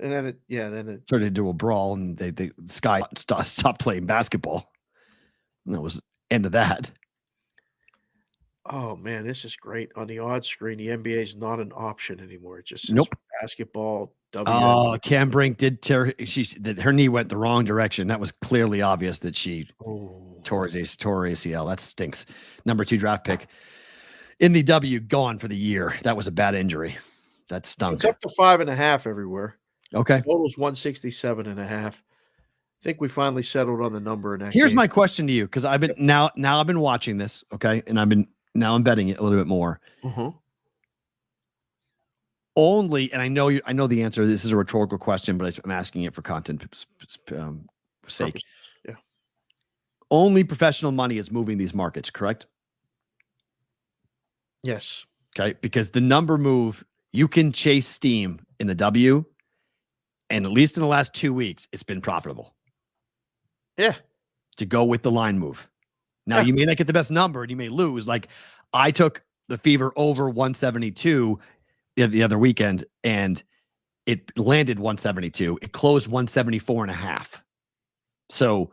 And then it turned into a brawl, and the Sky stopped playing basketball. And that was the end of that. Oh man, this is great. On the odds screen, the NBA is not an option anymore. It just says Nope. basketball. Oh, Cam Brink did tear. Her knee went the wrong direction. That was clearly obvious that she tore ACL. That stinks. Number 2 draft pick in the W, gone for the year. That was a bad injury. That stunk. It's up to 5.5 everywhere. Okay. Total's 167.5. I think we finally settled on the number in that. Here's game. my question to you, because I've been watching this, okay, and I'm betting it a little bit more. Uh-huh. Only, and I know the answer. This is a rhetorical question, but I'm asking it for content sake. Yeah. Only professional money is moving these markets, correct? Yes. Okay, because the number move, you can chase steam in the W, and at least in the last 2 weeks, it's been profitable. Yeah. To go with the line move. Now, you may not get the best number, and you may lose. Like, I took the Fever over 172 the other weekend, and It landed 172. It closed 174.5. So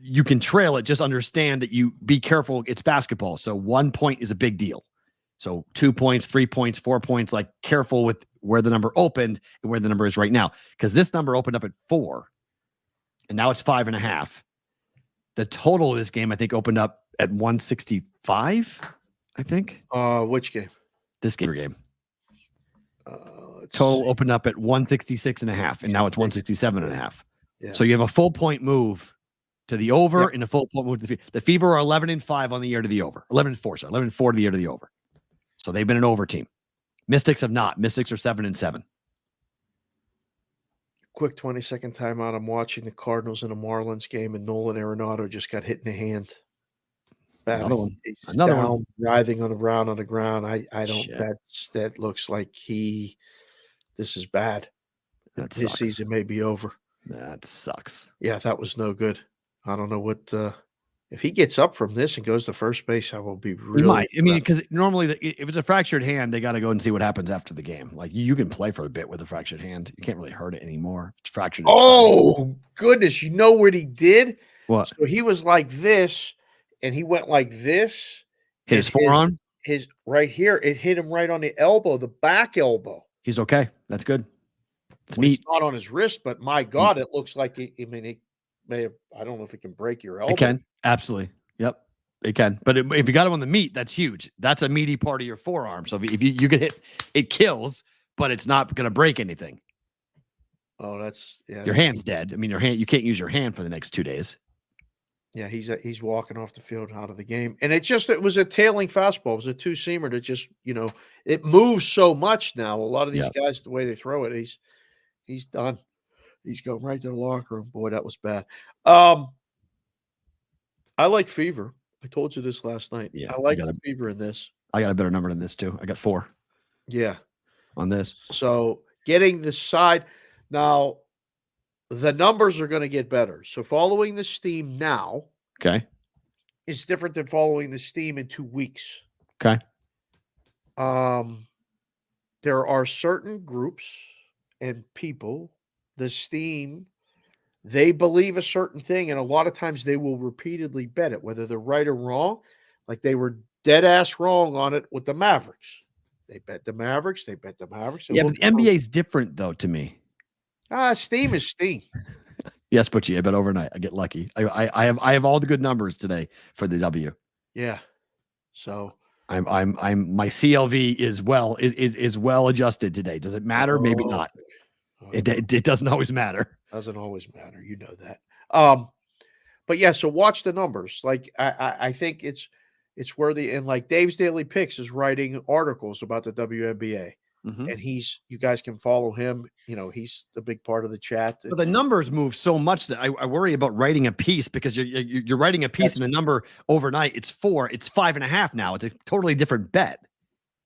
you can trail it. Just understand that you be careful. It's basketball. So 1 point is a big deal. So 2 points, 3 points, 4 points, like careful with where the number opened and where the number is right now. Because this number opened up at 4 and now it's 5.5. The total of this game, I think, opened up at 165. I think. Which game? This game. Total opened up at 166.5, and now it's 167.5. Yeah. So you have a full point move to the over and a full point move to the Fever. The Fever are 11-5 on the year to the over. 11-4, sorry, 11-4 to the year to the over. So they've been an over team. Mystics have not. Mystics are 7-7. Quick 20-second timeout. I'm watching the Cardinals and the Marlins game, and Nolan Arenado just got hit in the hand. Another one. He's Another down, one. writhing on the ground. I don't. Shit. That looks like this is bad. That His sucks. season may be over. That sucks. Yeah, that was no good. I don't know what if he gets up from this and goes to first base, I will be really. He might. I mean, because normally, if it's a fractured hand, they got to go and see what happens after the game. Like you can play for a bit with a fractured hand. You can't really hurt it anymore. It's fractured. It's fine. Oh goodness! You know what he did? What? So he was like this, and he went like this. Hit his forearm. His right here. It hit him right on the elbow, the back elbow. He's okay. That's good. It's Well, neat. it's not on his wrist, but my God, it looks like it. I mean, it may have. I don't know if it can break your elbow. It can. Absolutely. Yep. It can. But if you got him on the meat, that's huge. That's a meaty part of your forearm. So if you can hit, it kills, but it's not going to break anything. Oh, that's Your hand's dead. I mean, your hand. You can't use your hand for the next 2 days. Yeah, he's walking off the field out of the game, and it was a tailing fastball. It was a two-seamer that just it moves so much now. A lot of these guys, the way they throw it, he's done. He's going right to the locker room. Boy, that was bad. I like Fever. I told you this last night. Yeah, I like the Fever in this. I got a better number than this too. I got 4. Yeah, on this. So getting the side now. The numbers are going to get better. So following the steam now is different than following the steam in 2 weeks. Okay. There are certain groups and people, the steam, they believe a certain thing, and a lot of times they will repeatedly bet it, whether they're right or wrong. Like they were dead ass wrong on it with the Mavericks. They bet the Mavericks. They bet the Mavericks. Yeah, but the NBA is different though to me. Steam is steam. Yes, Butchie, I bet overnight. I get lucky. I have all the good numbers today for the W. Yeah. So I'm my CLV is well adjusted today. Does it matter? Maybe not. It doesn't always matter. Doesn't always matter. You know that. But yeah, so watch the numbers. Like I think it's worthy, and like Dave's Daily Picks is writing articles about the WNBA. Mm-hmm. And you guys can follow him. He's a big part of the chat. But the numbers move so much that I worry about writing a piece because you're writing a piece and the number overnight, it's 4, it's 5.5 now. It's a totally different bet.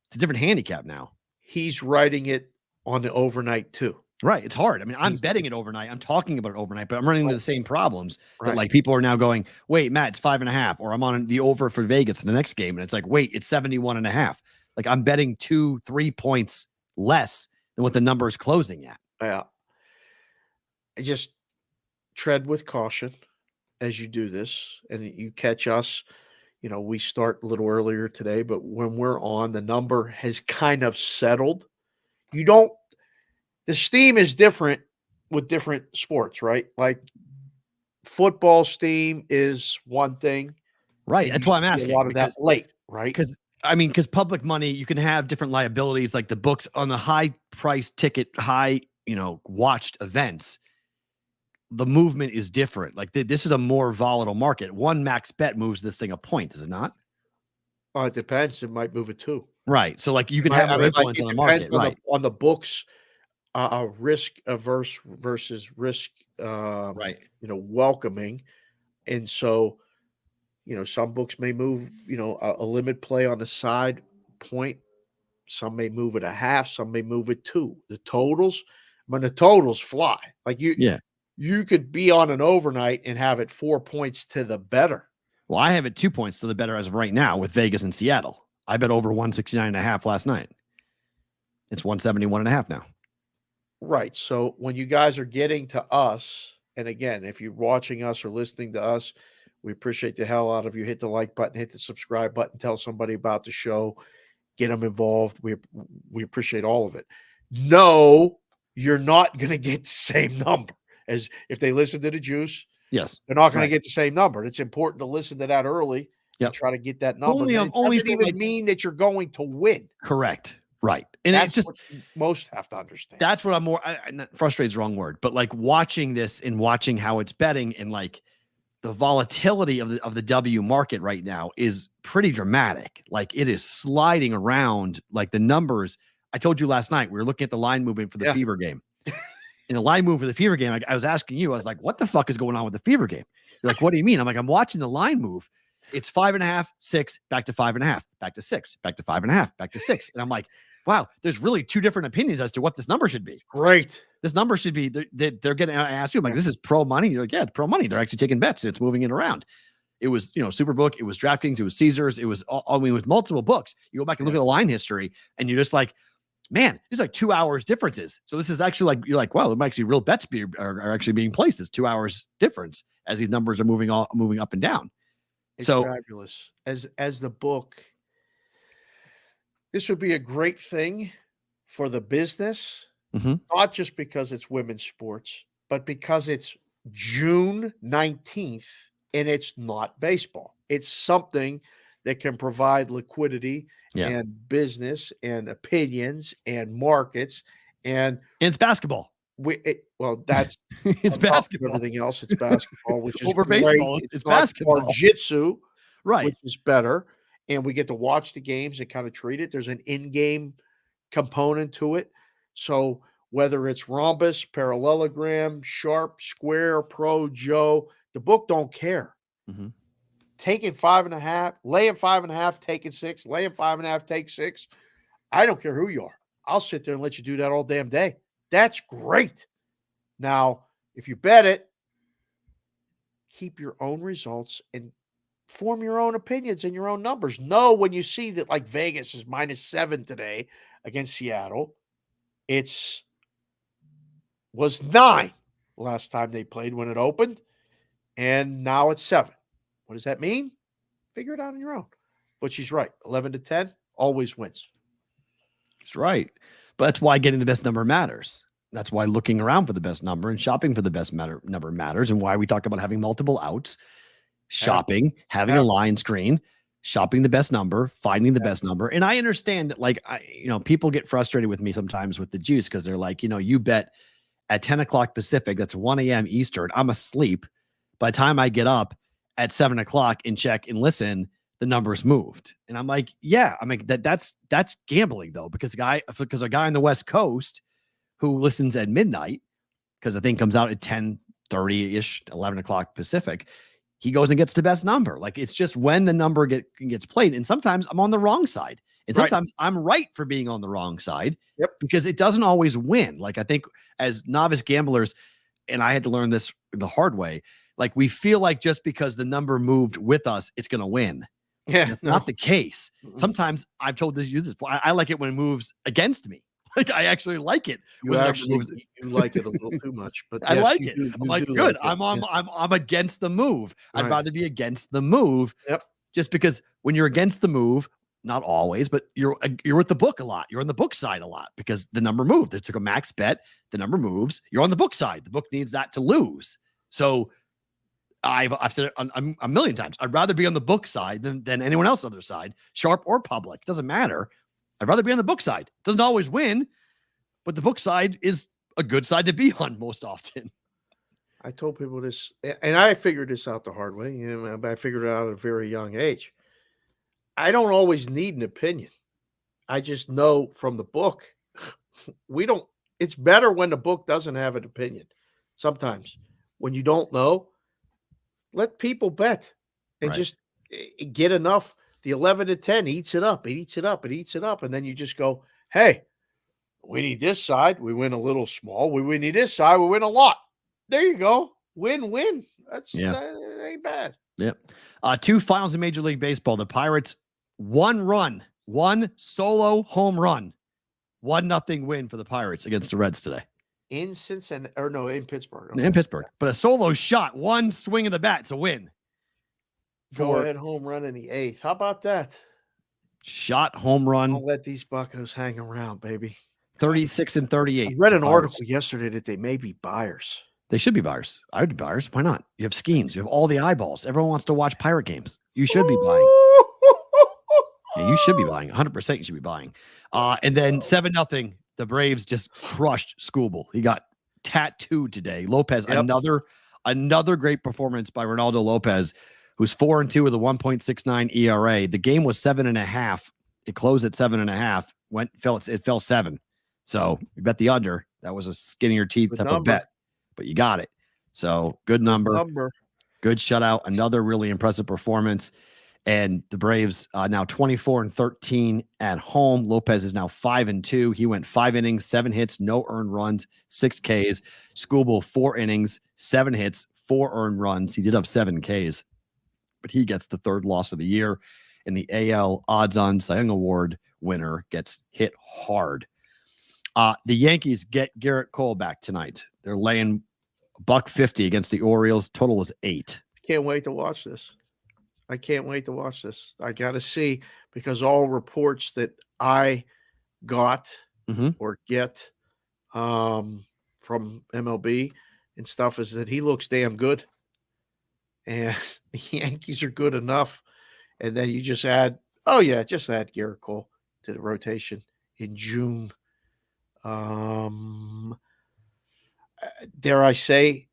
It's a different handicap now. He's writing it on the overnight too. Right. It's hard. I mean, I'm betting it overnight. I'm talking about it overnight, but I'm running into the same problems that like people are now going, wait, Matt, it's 5.5, or I'm on the over for Vegas in the next game. And it's like, wait, it's 71.5. Like I'm betting 2-3 points less than what the number is closing at. Yeah. Just tread with caution as you do this, and you catch us. We start a little earlier today, but when we're on, the number has kind of settled. The steam is different with different sports, right? Like football steam is one thing. Right. That's why I'm asking. A lot of that late, right? Because public money, you can have different liabilities, like the books on the high price ticket, watched events. The movement is different. Like this is a more volatile market. One max bet moves this thing a point, is it not? It depends. It might move it 2. Right. So like you can have more influence on the market, right? On the books, risk averse versus risk, right. Welcoming, and so. Some books may move, a limit play on the side point. Some may move it 1/2. Some may move it 2. The totals fly. Like you could be on an overnight and have it 4 points to the better. Well, I have it 2 points to the better as of right now with Vegas and Seattle. I bet over 169.5 last night. It's 171.5 now. Right. So when you guys are getting to us, and again, if you're watching us or listening to us, we appreciate the hell out of you. Hit the like button, hit the subscribe button, tell somebody about the show, get them involved. We appreciate all of it. No, you're not going to get the same number as if they listen to the juice. Yes. They're not going Right. to get the same number. It's important to listen to that early Yep. and try to get that number. Only It only doesn't for, even like- mean that you're going to win. Correct. Right. And That's it's just what most have to understand. that's what I'm more frustrated is the wrong word, but like watching this and watching how it's betting and like the volatility of the W market right now is pretty dramatic. Like it is sliding around like the numbers. I told you last night, we were looking at the line movement for the Fever game. In the line move for the Fever game, I was asking you, I was like, what the fuck is going on with the Fever game? You're like, what do you mean? I'm like, I'm watching the line move. It's 5.5, 6, back to 5.5, back to 6, back to 5.5, back to 6. And I'm like, wow, there's really two different opinions as to what this number should be. Great. This number should be, they're getting, I asked you, I'm like, this is pro money. You're like, yeah, it's pro money. They're actually taking bets. It's moving it around. It was, Superbook. It was DraftKings. It was Caesars. It was, with multiple books. You go back and look at the line history and you're just like, man, there's like 2 hours differences. So this is actually like, you're like, wow, actually real bets are actually being placed. It's 2 hours difference as these numbers are moving up and down. It's So fabulous. As the book, this would be a great thing for the business, not just because it's women's sports, but because it's June 19th and it's not baseball. It's something that can provide liquidity and business and opinions and markets. And it's basketball. That's it's basketball. Everything else, it's basketball, which is over great. baseball. It's basketball. Jiu-jitsu, right? Which is better, and we get to watch the games and kind of treat it. There's an in-game component to it. So whether it's rhombus, parallelogram, sharp, square, pro, Joe, the book don't care. Taking 5.5, laying 5.5, taking 6, laying 5.5, take 6. I don't care who you are. I'll sit there and let you do that all damn day. That's great. Now, if you bet it, keep your own results and form your own opinions and your own numbers. Know when you see that like Vegas is -7 today against Seattle, was 9 last time they played when it opened, and now it's 7. What does that mean? Figure it out on your own. But she's right. 11-10 always wins. That's right. But that's why getting the best number matters. That's why looking around for the best number and shopping for the best number matters, and why we talk about having multiple outs, shopping, having a line screen, shopping the best number, finding the best number. And I understand that, like, people get frustrated with me sometimes with the juice because they're like, you bet at 10 o'clock Pacific, that's 1 a.m. Eastern. I'm asleep. By the time I get up at 7 o'clock and check and listen, the numbers moved. And I'm like, yeah, I mean, that's gambling though, because a guy on the West Coast who listens at midnight, because the thing comes out at 10:30-ish, 11 o'clock Pacific, he goes and gets the best number. Like, it's just when the number gets played. And sometimes I'm on the wrong side. And sometimes I'm right for being on the wrong side because it doesn't always win. Like, I think as novice gamblers, and I had to learn this the hard way, like, we feel like just because the number moved with us, it's going to win. Yeah, that's not the case. Sometimes I've told you this. I like it when it moves against me. Like, I actually like it. You like it a little too much, but I like it. I'm like, good. I'm against the move. I'd rather be against the move. Just because when you're against the move, not always, but you're with the book a lot. You're on the book side a lot because the number moved. They took a max bet. The number moves. You're on the book side. The book needs that to lose. So I've said it a million times. I'd rather be on the book side than anyone else on the other side, sharp or public. Doesn't matter. I'd rather be on the book side. Doesn't always win, but the book side is a good side to be on most often. I told people this, and I figured this out the hard way. I figured it out at a very young age. I don't always need an opinion. I just know from the book, it's better when the book doesn't have an opinion. Sometimes when you don't know, let people bet and just get enough. The 11-10 eats it up. It eats it up. It eats it up. And then you just go, hey, we need this side. We win a little small. We need this side. We win a lot. There you go. Win-win. That ain't bad. Yep. 2 finals in Major League Baseball. The Pirates, one solo home run, 1-0 win for the Pirates against the Reds today. in Cincinnati, or no, in Pittsburgh. In Pittsburgh. But a solo shot, one swing of the bat, it's a win. Go ahead home run in the 8th. How about that? Shot, home run. Don't let these buckos hang around, baby. 36 and 38. I read an article yesterday that they may be buyers. They should be buyers. I would be buyers. Why not? You have Skeens. You have all the eyeballs. Everyone wants to watch Pirate games. You should be buying. Yeah, you should be buying. 100% you should be buying. And then 7-0. The Braves just crushed Skubal. He got tattooed today. Lopez, another great performance by Ronaldo Lopez, who's 4-2 with a 1.69 ERA. The game was 7.5. It closed at 7.5. It fell 7. So we bet the under. That was a skin in your teeth type of bet, but you got it. So good number. Good shutout. Another really impressive performance. And the Braves now 24-13 at home. Lopez is now 5-2. He went 5 innings, 7 hits, no earned runs, 6 Ks. Skubal 4 innings, 7 hits, 4 earned runs. He did have 7 Ks, but he gets the 3rd loss of the year. And the AL odds-on Cy Young Award winner gets hit hard. The Yankees get Garrett Cole back tonight. They're laying $150 against the Orioles. Total is 8. Can't wait to watch this. I can't wait to watch this. I got to see, because all reports that I got or get from MLB and stuff is that he looks damn good. And the Yankees are good enough. And then you just add Garrett Cole to the rotation in June. Dare I say,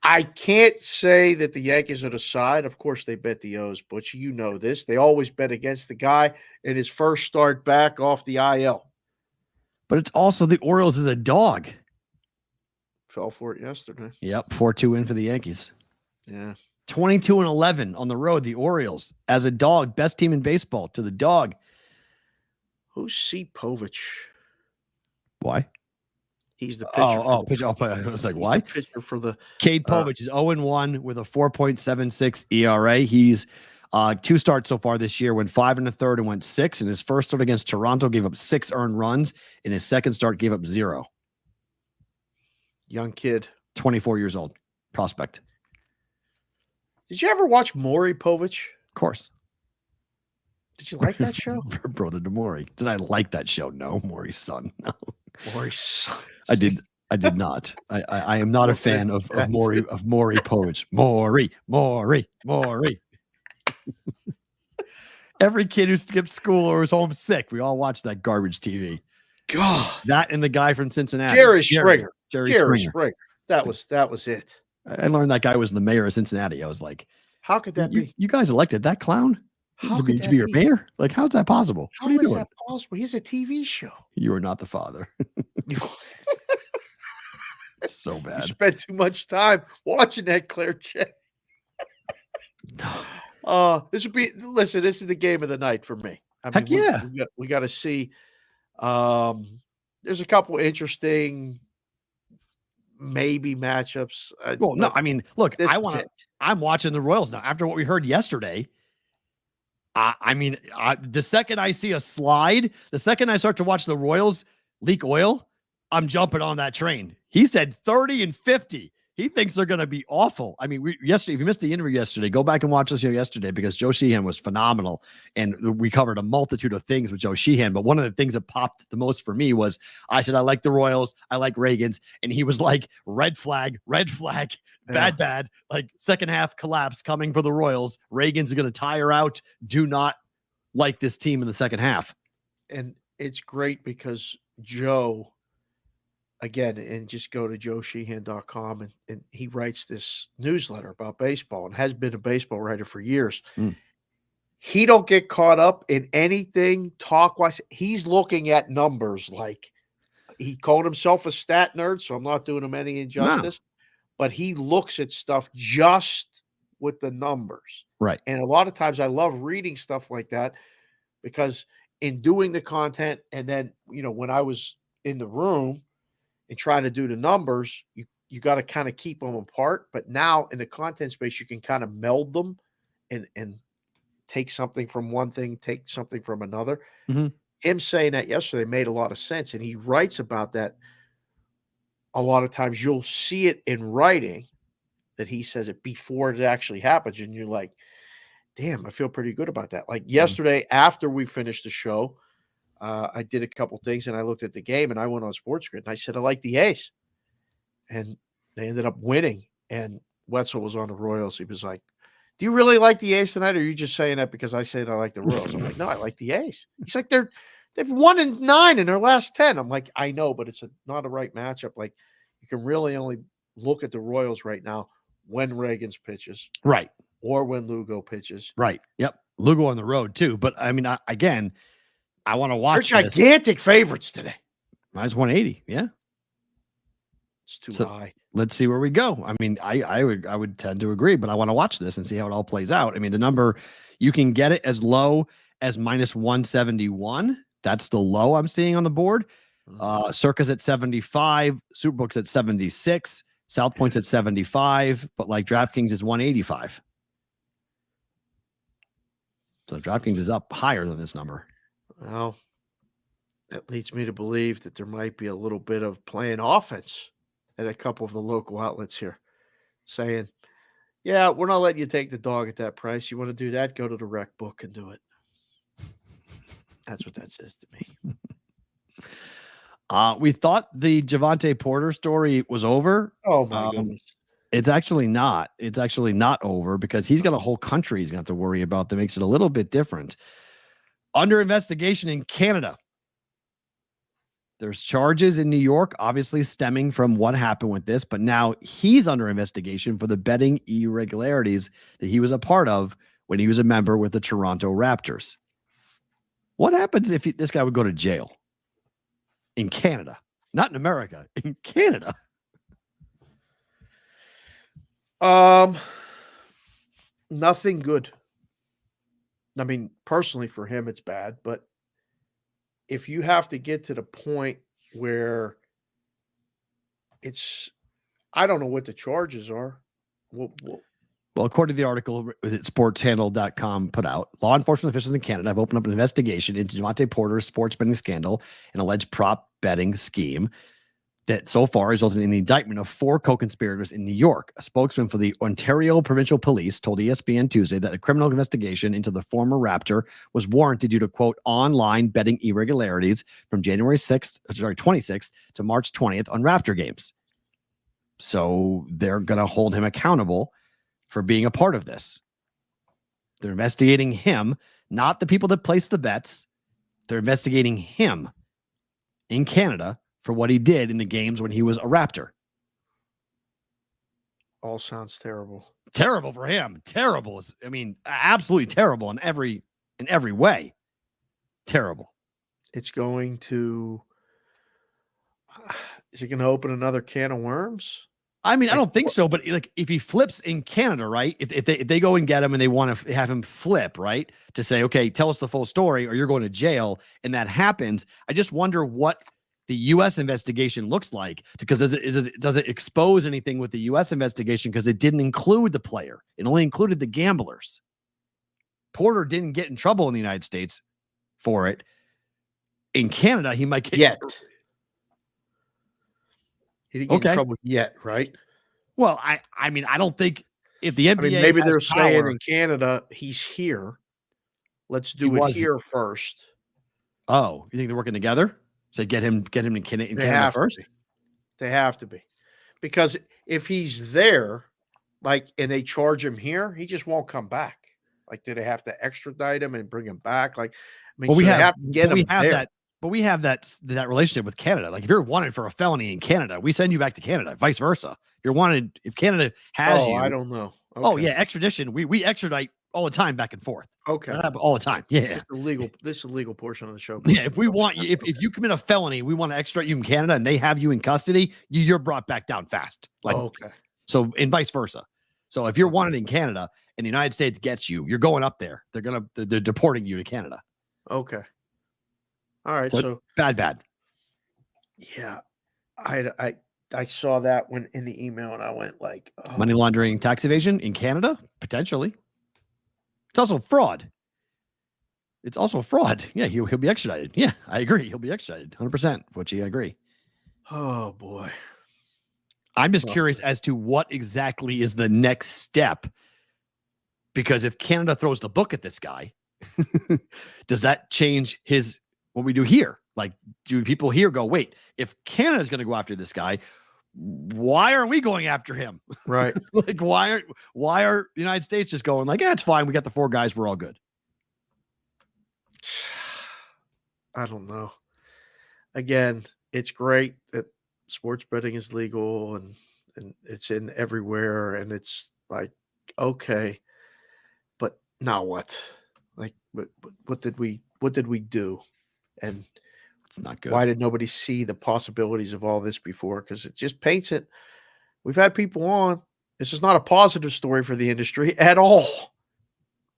I can't say that the Yankees are the side. Of course, they bet the O's, but you know this. They always bet against the guy in his first start back off the IL. But it's also the Orioles is a dog. Fell for it yesterday. Yep, 4-2 win for the Yankees. Yeah. 22-11 on the road. The Orioles, as a dog, best team in baseball to the dog. Who's C. Povich? Why? He's the pitcher. Pitcher. I was like, why? The pitcher for the Cade Povich is 0-1 with a 4.76 ERA. He's 2 starts so far this year. Went 5 1/3 and went 6. In his first start against Toronto, gave up 6 earned runs. In his second start, gave up 0. Young kid, 24 years old, prospect. Did you ever watch Maury Povich? Of course. Did you like that show? Brother to Maury. Did I like that show? No, Maury's son. No. Maury's son. I did not. I am not a fan of Maury Povich. Maury. Every kid who skipped school or was homesick, we all watched that garbage TV. God. That and the guy from Cincinnati. Jerry Springer. Jerry Springer. That was it. I learned that guy was the mayor of Cincinnati. I was like, how could that be? You guys elected that clown How to could be that your be? mayor? Like, how's that possible? How what are you is doing? that possible? He's a TV show. You are not the father. You So bad. spent too much time watching that Claire check. This is the game of the night for me. I Heck yeah. We got to see. There's a couple interesting maybe matchups. No, I mean, look, it. I'm watching the Royals now. After what we heard yesterday, the second I see a slide, the second I start to watch the Royals leak oil, I'm jumping on that train. He said 30 and 50. He thinks they're going to be awful. I mean, yesterday, if you missed the interview yesterday, go back and watch this yesterday because Joe Sheehan was phenomenal. And we covered a multitude of things with Joe Sheehan. But one of the things that popped the most for me was I said, I like the Royals. I like Reagan's. And he was like, red flag, bad. Like second half collapse coming for the Royals. Reagan's going to tire out. Do not like this team in the second half. And it's great because Joe, again, and just go to joesheehan.com and he writes this newsletter about baseball and has been a baseball writer for years. He don't get caught up in anything talk-wise. He's looking at numbers. Like he called himself a stat nerd, so I'm not doing him any injustice. But he looks at stuff just with the numbers. Right. And a lot of times I love reading stuff like that because in doing the content and then, when I was in the room and trying to do the numbers, you got to kind of keep them apart. But now in the content space, you can kind of meld them and take something from one thing, take something from another. Mm-hmm. Him saying that yesterday made a lot of sense. And he writes about that a lot of times you'll see it in writing that he says it before it actually happens. And you're like, damn, I feel pretty good about that. Like yesterday, after we finished the show, I did a couple things and I looked at the game and I went on SportTrade and I said, I like the A's. And they ended up winning. And Wetzel was on the Royals. He was like, do you really like the A's tonight? Or are you just saying that because I said I like the Royals? I'm like, no, I like the A's. He's like, they've won in 9 in their last 10. I'm like, I know, but it's not a right matchup. Like, you can really only look at the Royals right now when Reagans pitches. Right. Or when Lugo pitches. Right. Yep. Lugo on the road too. But I mean, I want to watch. They're gigantic favorites today. Minus 180. Yeah. It's too high. Let's see where we go. I mean, I would tend to agree, but I want to watch this and see how it all plays out. I mean, the number, you can get it as low as minus 171. That's the low I'm seeing on the board. Circa's at 75, Superbook's at 76, South Point's at 75, but like DraftKings is 185. So DraftKings is up higher than this number. Well, that leads me to believe that there might be a little bit of playing offense at a couple of the local outlets here, saying, yeah, we're not letting you take the dog at that price. You want to do that? Go to the rec book and do it. That's what that says to me. We thought the Javante Porter story was over. Oh, my goodness. It's actually not. It's actually not over because he's got a whole country he's going to have to worry about that makes it a little bit different. Under investigation in Canada. There's charges in New York, obviously stemming from what happened with this, but now he's under investigation for the betting irregularities that he was a part of when he was a member with the Toronto Raptors. What happens if this guy would go to jail in Canada? Not in America, in Canada. Nothing good. I mean, personally for him, it's bad, but if you have to get to the point where I don't know what the charges are. Well, according to the article that sportshandle.com put out, law enforcement officials in Canada have opened up an investigation into Javante Porter's sports betting scandal and alleged prop betting scheme that so far resulted in the indictment of 4 co-conspirators in New York. A spokesman for the Ontario Provincial Police told ESPN Tuesday that a criminal investigation into the former Raptor was warranted due to, quote, online betting irregularities from January 26th to March 20th on Raptor games. So they're going to hold him accountable for being a part of this. They're investigating him, not the people that placed the bets. They're investigating him in Canada for what he did in the games when he was a Raptor. All sounds terrible. Terrible for him. Terrible. I mean, absolutely terrible in every way. Terrible. It's going to. Is it going to open another can of worms? I mean, I don't think so, but like if he flips in Canada, right? If they go and get him and they want to have him flip, right? To say, okay, tell us the full story or you're going to jail, and that happens. I just wonder what the U.S. investigation looks like, because does it expose anything with the U.S. investigation? Because it didn't include the player. It only included the gamblers. Porter didn't get in trouble in the United States for it. In Canada, he might get yet. He didn't get in trouble yet, right? Well, I mean, I don't think if the NBA maybe they're power, saying in Canada he's here. Let's do it here first. Oh, you think they're working together? So get him in Canada first? They have to be. Because if he's there, like, and they charge him here, he just won't come back. Like, do they have to extradite him and bring him back? Like, I mean, well, we have to get him there. That, but we have that relationship with Canada. Like, if you're wanted for a felony in Canada, we send you back to Canada. Vice versa. If you're wanted, if Canada has you, I don't know. Okay. Oh yeah, extradition. We extradite all the time back and forth. Okay, that happens all the time. Yeah, this is a legal portion of the show. Yeah, if we want you, if you commit a felony, we want to extradite you in Canada, and they have you in custody, you're brought back down fast. Like, okay. So, and vice versa. So if you're wanted in Canada and the United States gets you, you're going up there. They're deporting you to Canada. Okay. All right. So bad. Yeah, I saw that one in the email and I went like, oh. Money laundering, tax evasion in Canada, potentially. It's also fraud. Yeah, he'll be extradited. Yeah, I agree. He'll be extradited. 100%. Fucci, I agree. Oh boy. I'm just curious as to what exactly is the next step. Because if Canada throws the book at this guy, does that change what we do here? Like, do people here go, wait, if Canada's going to go after this guy, why aren't we going after him? Right. Like, why are the United States just going like, it's fine. We got the 4 guys. We're all good. I don't know. Again, it's great that sports betting is legal and it's in everywhere. And it's like, okay, but now what? Like, what did we do? And it's not good. Why did nobody see the possibilities of all this before? Because it just paints it. We've had people on. This is not a positive story for the industry at all.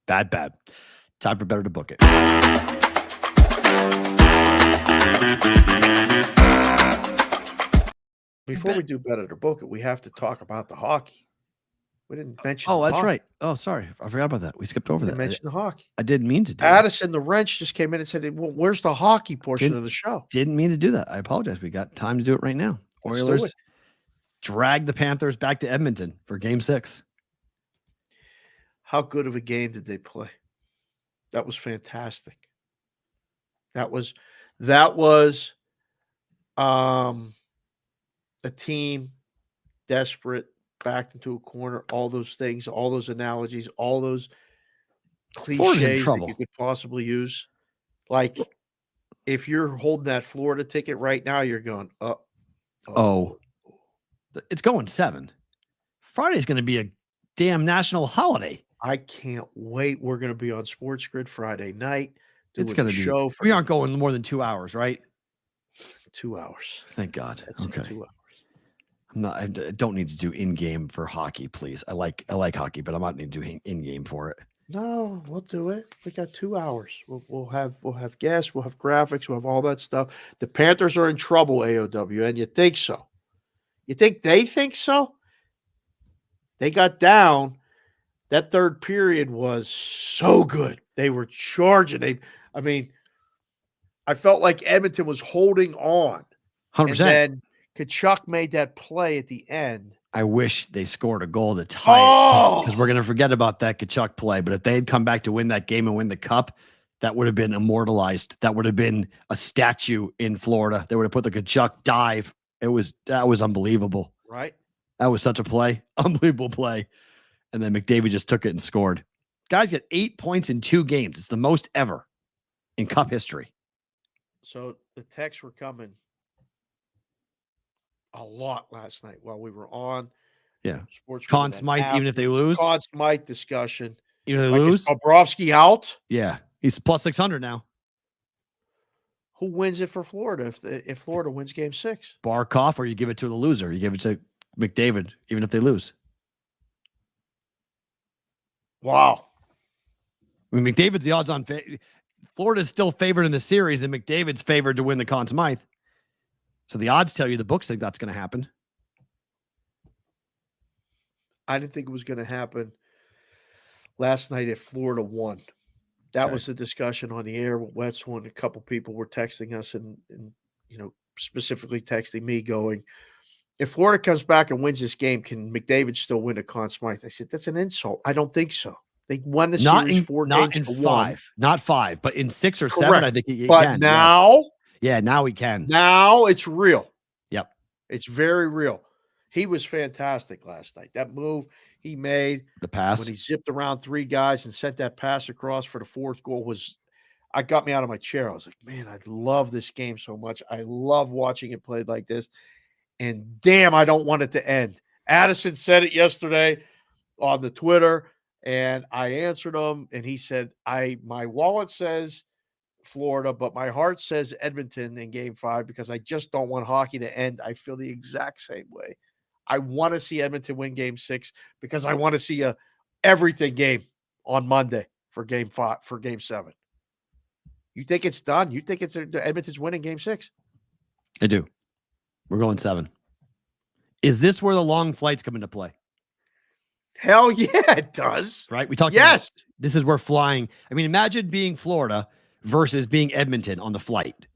Bad. Time for Better to Book It. Before we do Better to Book It, we have to talk about the hockey. We didn't mention. Oh, that's right. Oh, sorry. I forgot about that. We skipped over that. Mention the hockey. I didn't mean to do Addison, the wrench, just came in and said, well, where's the hockey portion of the show? Didn't mean to do that. I apologize. We got time to do it right now. Oilers drag the Panthers back to Edmonton for Game 6. How good of a game did they play? That was fantastic. That was a team desperate, backed into a corner, all those things, all those analogies, all those cliches that you could possibly use. Like, if you're holding that Florida ticket right now, you're going, it's going 7. Friday's going to be a damn national holiday. I can't wait. We're going to be on Sports Grid Friday night. It's going to be show. We aren't going more than 2 hours, right? 2 hours. Thank God. That's okay. 2 hours. I don't need to do in-game for hockey, please. I like hockey, but I'm not need to do in-game for it. No, we'll do it. We got 2 hours. We'll have guests, we'll have graphics, we'll have all that stuff. The Panthers are in trouble, AOW, and you think so? You think they think so? They got down. That third period was so good. They were charging. I felt like Edmonton was holding on. 100%. And then Kachuk made that play at the end. I wish they scored a goal to tie it because we're going to forget about that Kachuk play. But if they had come back to win that game and win the cup, that would have been immortalized. That would have been a statue in Florida. They would have put the Kachuk dive. That was unbelievable. Right. That was such a play. Unbelievable play. And then McDavid just took it and scored. Guys got 8 points in 2 games. It's the most ever in cup history. So the texts were coming a lot last night while we were on. Yeah. Sports Conn Smythe, even if they lose. Conn Smythe discussion. Even if they lose. Bobrovsky out. Yeah. He's plus 600 now. Who wins it for Florida if Florida wins Game 6? Barkov, or you give it to the loser. You give it to McDavid, even if they lose. Wow. I mean, McDavid's the odds on. Florida's still favored in the series, and McDavid's favored to win the Conn Smythe. So the odds tell you the books think that's going to happen. I didn't think it was going to happen last night if Florida won. That was the discussion on the air with Wetzel, and a couple people were texting us and specifically texting me going, if Florida comes back and wins this game, can McDavid still win a Conn Smythe? I said, that's an insult. I don't think so. They won the series 4 games to 1. Not 5, but in 6 or 7, I think he can. But now, yeah, now he can. Now it's real. Yep. It's very real. He was fantastic last night. That move he made, the pass, when he zipped around 3 guys and sent that pass across for the 4th goal I got me out of my chair. I was like, man, I love this game so much. I love watching it played like this. And damn, I don't want it to end. Addison said it yesterday on the Twitter, and I answered him, and he said, my wallet says Florida, but my heart says Edmonton in Game 5 because I just don't want hockey to end. I feel the exact same way. I want to see Edmonton win Game 6 because I want to see a everything game on Monday for Game 5, for Game 7. You think it's done? You think it's Edmonton's winning Game 6? I do. We're going 7. Is this where the long flights come into play? Hell yeah, it does. Right? We talked about this is where flying. I mean, imagine being Florida versus being Edmonton on the flight.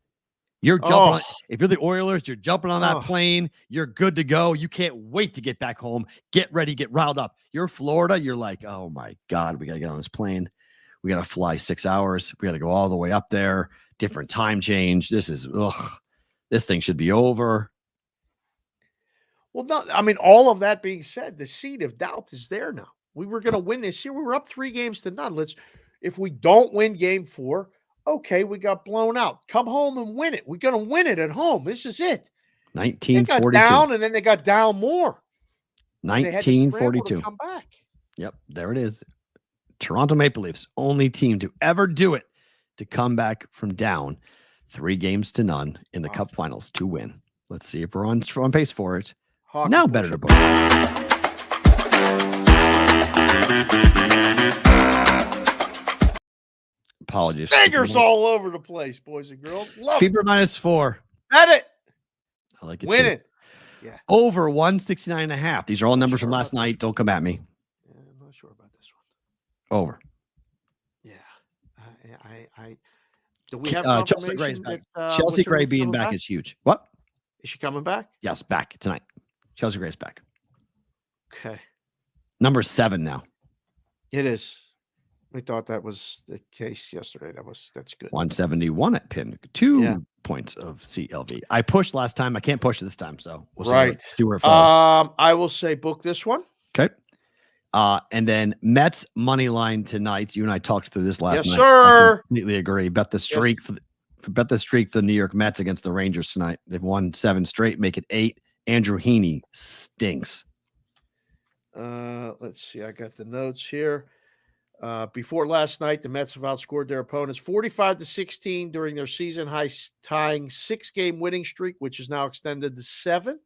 You're jumping on, if you're the Oilers, you're jumping on that Oh. plane. You're good to go. You can't wait to get back home. Get ready, get riled up. You're Florida. You're like, oh my God, we got to get on this plane. We got to fly 6 hours. We got to go all the way up there. Different time change. This thing should be over. Well, no, I mean, all of that being said, the seed of doubt is there now. We were going to win this year. We were up 3-0. If we don't win game 4, okay, we got blown out. Come home and win it. We're going to win it at home. This is it. 1942. They got down, and then they got down more. 1942. Come back. Yep, there it is. Toronto Maple Leafs, only team to ever do it, to come back from down 3-0 in the Cup Finals to win. Let's see if we're on pace for it. Hockey now push. better to book. Apologies. Fingers all over the place, boys and girls. Love Fever it. -4. At it. I like it. Win too. it. Yeah. Over 169.5. These are all numbers from last night. Don't come at me. Yeah, I'm not sure about this one. Over. Yeah. Do we have Chelsea Gray's confirmation back. that, Chelsea what's her Gray name being coming back is huge. What? Is she coming back? Yes, back tonight. Chelsea Gray's back. Okay. Number 7 now. It is. We thought that was the case yesterday. That's good. 171 at pin. 2 Yeah. points of CLV. I pushed last time. I can't push this time, so we'll see Right. where it falls. I will say book this one. Okay. And then Mets money line tonight. You and I talked through this last Yes, night. sir. I completely agree. Bet the streak bet the streak for the New York Mets against the Rangers tonight. They've won 7 straight, make it 8. Andrew Heaney stinks. Let's see. I got the notes here. Before last night, the Mets have outscored their opponents 45-16 during their season high tying 6-game winning streak, which is now extended to 7.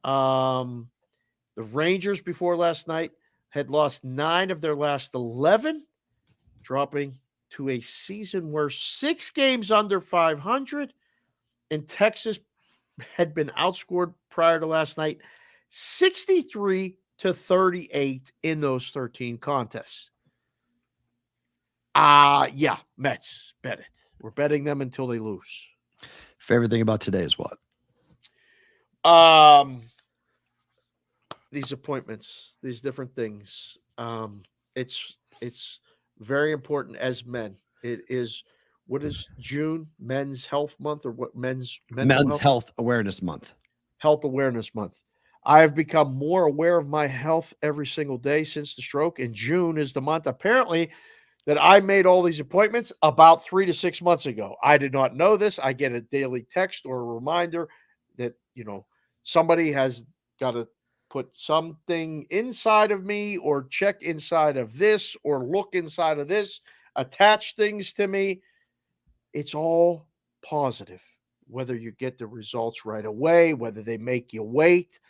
The Rangers before last night had lost 9 of their last 11, dropping to a season where 6 games under 500. And Texas had been outscored prior to last night 63-38 in those 13 contests. Yeah, Mets, bet it. We're betting them until they lose. Favorite thing about today is what? These appointments, these different things. It's very important as men. It is, what is June? Men's Health Month, or what? Men's Health Awareness Month. Health Awareness Month. I have become more aware of my health every single day since the stroke, and June is the month apparently that I made all these appointments about 3 to 6 months ago. I did not know this. I get a daily text or a reminder that, somebody has got to put something inside of me, or check inside of this, or look inside of this, attach things to me. It's all positive. Whether you get the results right away, whether they make you wait,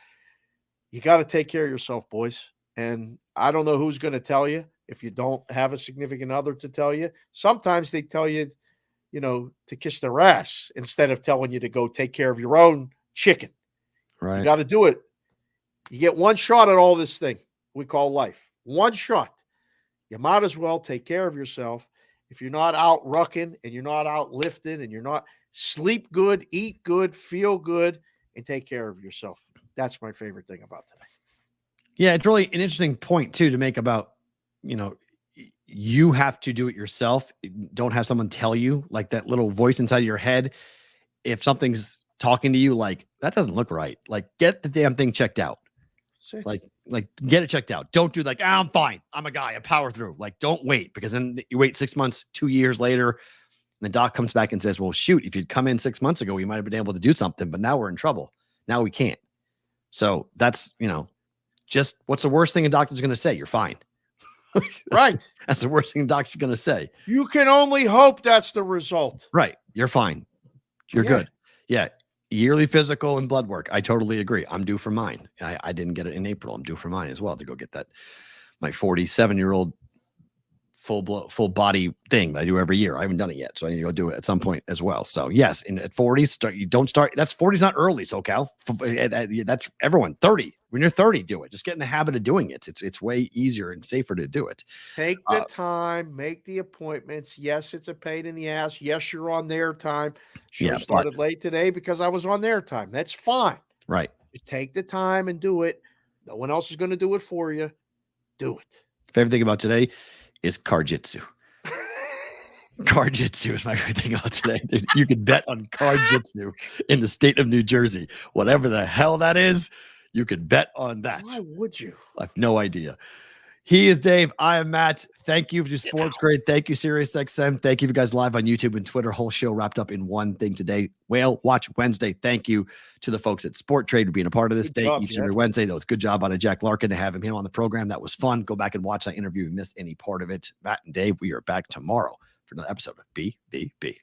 you got to take care of yourself, boys. And I don't know who's going to tell you if you don't have a significant other to tell you. Sometimes they tell you, to kiss their ass instead of telling you to go take care of your own chicken. Right. You got to do it. You get one shot at all this thing we call life. One shot. You might as well take care of yourself. If you're not out rucking and you're not out lifting and you're not, sleep good, eat good, feel good, and take care of yourself. That's my favorite thing about today. Yeah, it's really an interesting point too to make about, you have to do it yourself. Don't have someone tell you, like that little voice inside your head. If something's talking to you, like that doesn't look right, like get the damn thing checked out. Like get it checked out. Don't do like, I'm fine. I'm a guy. I power through. Like, don't wait, because then you wait 6 months, 2 years later, and the doc comes back and says, well, shoot, if you'd come in 6 months ago, we might have been able to do something, but now we're in trouble. Now we can't. So that's, just what's the worst thing a doctor's going to say? You're fine. Right. That's the worst thing a doctor's going to say. You can only hope that's the result. Right. You're fine. You're good. Yeah. Yearly physical and blood work. I totally agree. I'm due for mine. I didn't get it in April. I'm due for mine as well to go get that. My 47-year-old full body thing that I do every year. I haven't done it yet, so I need to go do it at some point as well. So yes, at 40, you don't start. That's 40 is not early, SoCal. That's everyone. 30. When you're 30, do it. Just get in the habit of doing it. It's way easier and safer to do it. Take the time, make the appointments. Yes, it's a pain in the ass. Yes, you're on their time. Sure, started late today because I was on their time. That's fine. Right. Just take the time and do it. No one else is going to do it for you. Do it. Favorite thing about today is Karjitsu. Karjitsu is my favorite thing about today. You can bet on Karjitsu in the state of New Jersey. Whatever the hell that is, you can bet on that. Why would you? I have no idea. He is Dave. I am Matt. Thank you for your SportsGrade. Thank you, SiriusXM. Thank you, you guys live on YouTube and Twitter. Whole show wrapped up in one thing today. Whale Watch Wednesday. Thank you to the folks at SportTrade for being a part of this day each and every Wednesday. That was a good job on Jack Larkin to have him here on the program. That was fun. Go back and watch that interview if you missed any part of it. Matt and Dave, we are back tomorrow for another episode of BBB.